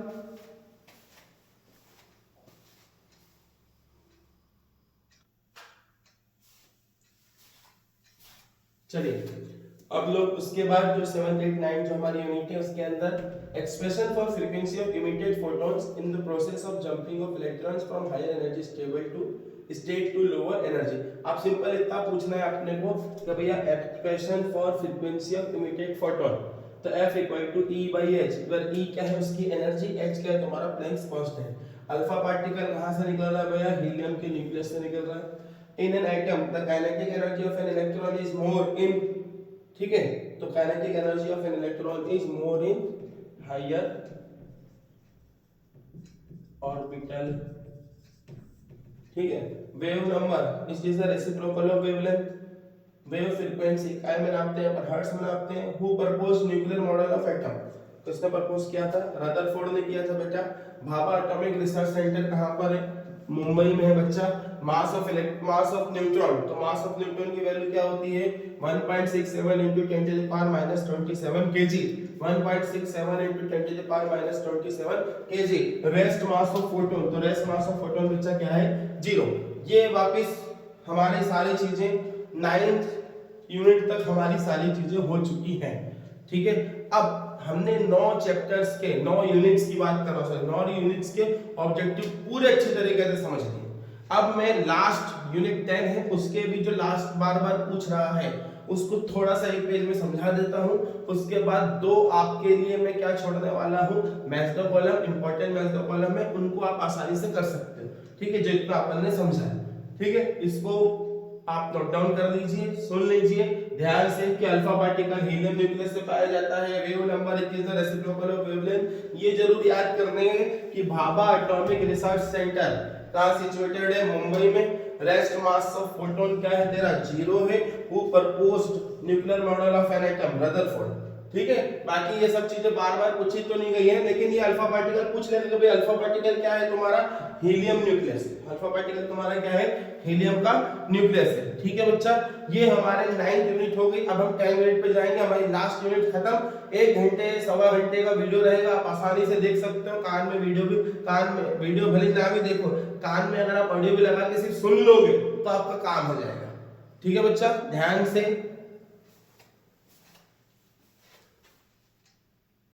चलिए अब लोग उसके बाद जो 7 8 9 जो हमारी यूनिट है उसके अंदर expression for frequency of emitted photons in the process of jumping of electrons from higher energy state to lower energy. आप सिंपल इतना पूछना है अपने को कि भैया expression for frequency of emitted photon, तो F equal to E by H, अगर E क्या है उसकी एनर्जी, H क्या है तुम्हारा प्लैंक्स कांस्टेंट। अल्फा पार्टिकल कहां से निकल रहा है भैया, हीलियम के न्यूक्लियस से निकल रहा है। In an atom the kinetic energy of an electron is more in, ठीक है, तो kinetic energy of an electron is more in higher orbital. ठीक है, wave number is the reciprocal of wavelength, wave frequency काय में नापते हैं, पर हर्ट्ज में नापते हैं। Who propose nuclear model of atom, किसने प्रपोज किया था, रदरफोर्ड ने किया था बेटा। भाभा एटॉमिक रिसर्च सेंटर कहां पर है, मुंबई में है बच्चा। मास ऑफ न्यूट्रॉन, तो मास ऑफ न्यूट्रॉन की वैल्यू क्या होती है 1.67 into 10 to the power minus 27 kg, 1.67 into 10 to the power minus 27 kg। Rest mass of photon, तो रेस्ट मास ऑफ फोटोन बच्चा क्या है 0। ये वापस हमारी सारी चीजें 9th यूनिट तक हमारी सारी चीजें हो चुकी हैं। ठीक है, अब हमने 9 चैप्टर्स के 9 यूनिट्स की बात कर रहा हूं, 9 यूनिट्स के ऑब्जेक्टिव पूरे अच्छे तरीके से समझ लिए। अब मैं लास्ट यूनिट 10 है उसके भी जो लास्ट बार बार पूछ रहा है उसको थोड़ा सा एक पेज में समझा देता हूं। उसके बाद 2 आपके लिए मैं क्या छोड़ने वाला हूं, match the column, important match the column है, उनको आप आसानी से कर सकते हो। ठीक है, जो इतना अपन ने समझा है। ठीक है, इसको आप नोट डाउन कर लीजिए, सुन लीजिए ध्यान से कि अल्फा पार्टिकल हीलियम न्यूक्लियस से पाया जाता है, wave number is the reciprocal of wavelength. ये जरूर याद करने हैं कि भाभा एटॉमिक रिसर्च सेंटर कहां सिचुएटेड है, मुंबई में। रेस्ट मास ऑफ फोटोन क्या है तेरा 0 है। Who proposed nuclear model of an atom, Rutherford. ठीक है, बाकी ये सब चीजें बार बार पूछी तो नहीं गई है, लेकिन ये अल्फा पार्टिकल पूछ लेंगे कि भाई अल्फा पार्टिकल क्या है तुम्हारा हीलियम न्यूक्लियस, अल्फा पार्टिकल तुम्हारा क्या है हीलियम का न्यूक्लियस है। ठीक है बच्चा, ये हमारे 9th यूनिट हो गई। अब हम 10 यूनिट पे जाएंगे, हमारी लास्ट यूनिट खत्म। 1 घंटे सवा घंटे का वीडियो रहेगा, आप आसानी से देख सकते हो। कान में वीडियो भले ना भी देखो, कान में अगर आप ऑडियो भी लगा के सिर्फ सुन लोगे तो आपका काम हो जाएगा। ठीक है बच्चा, ध्यान से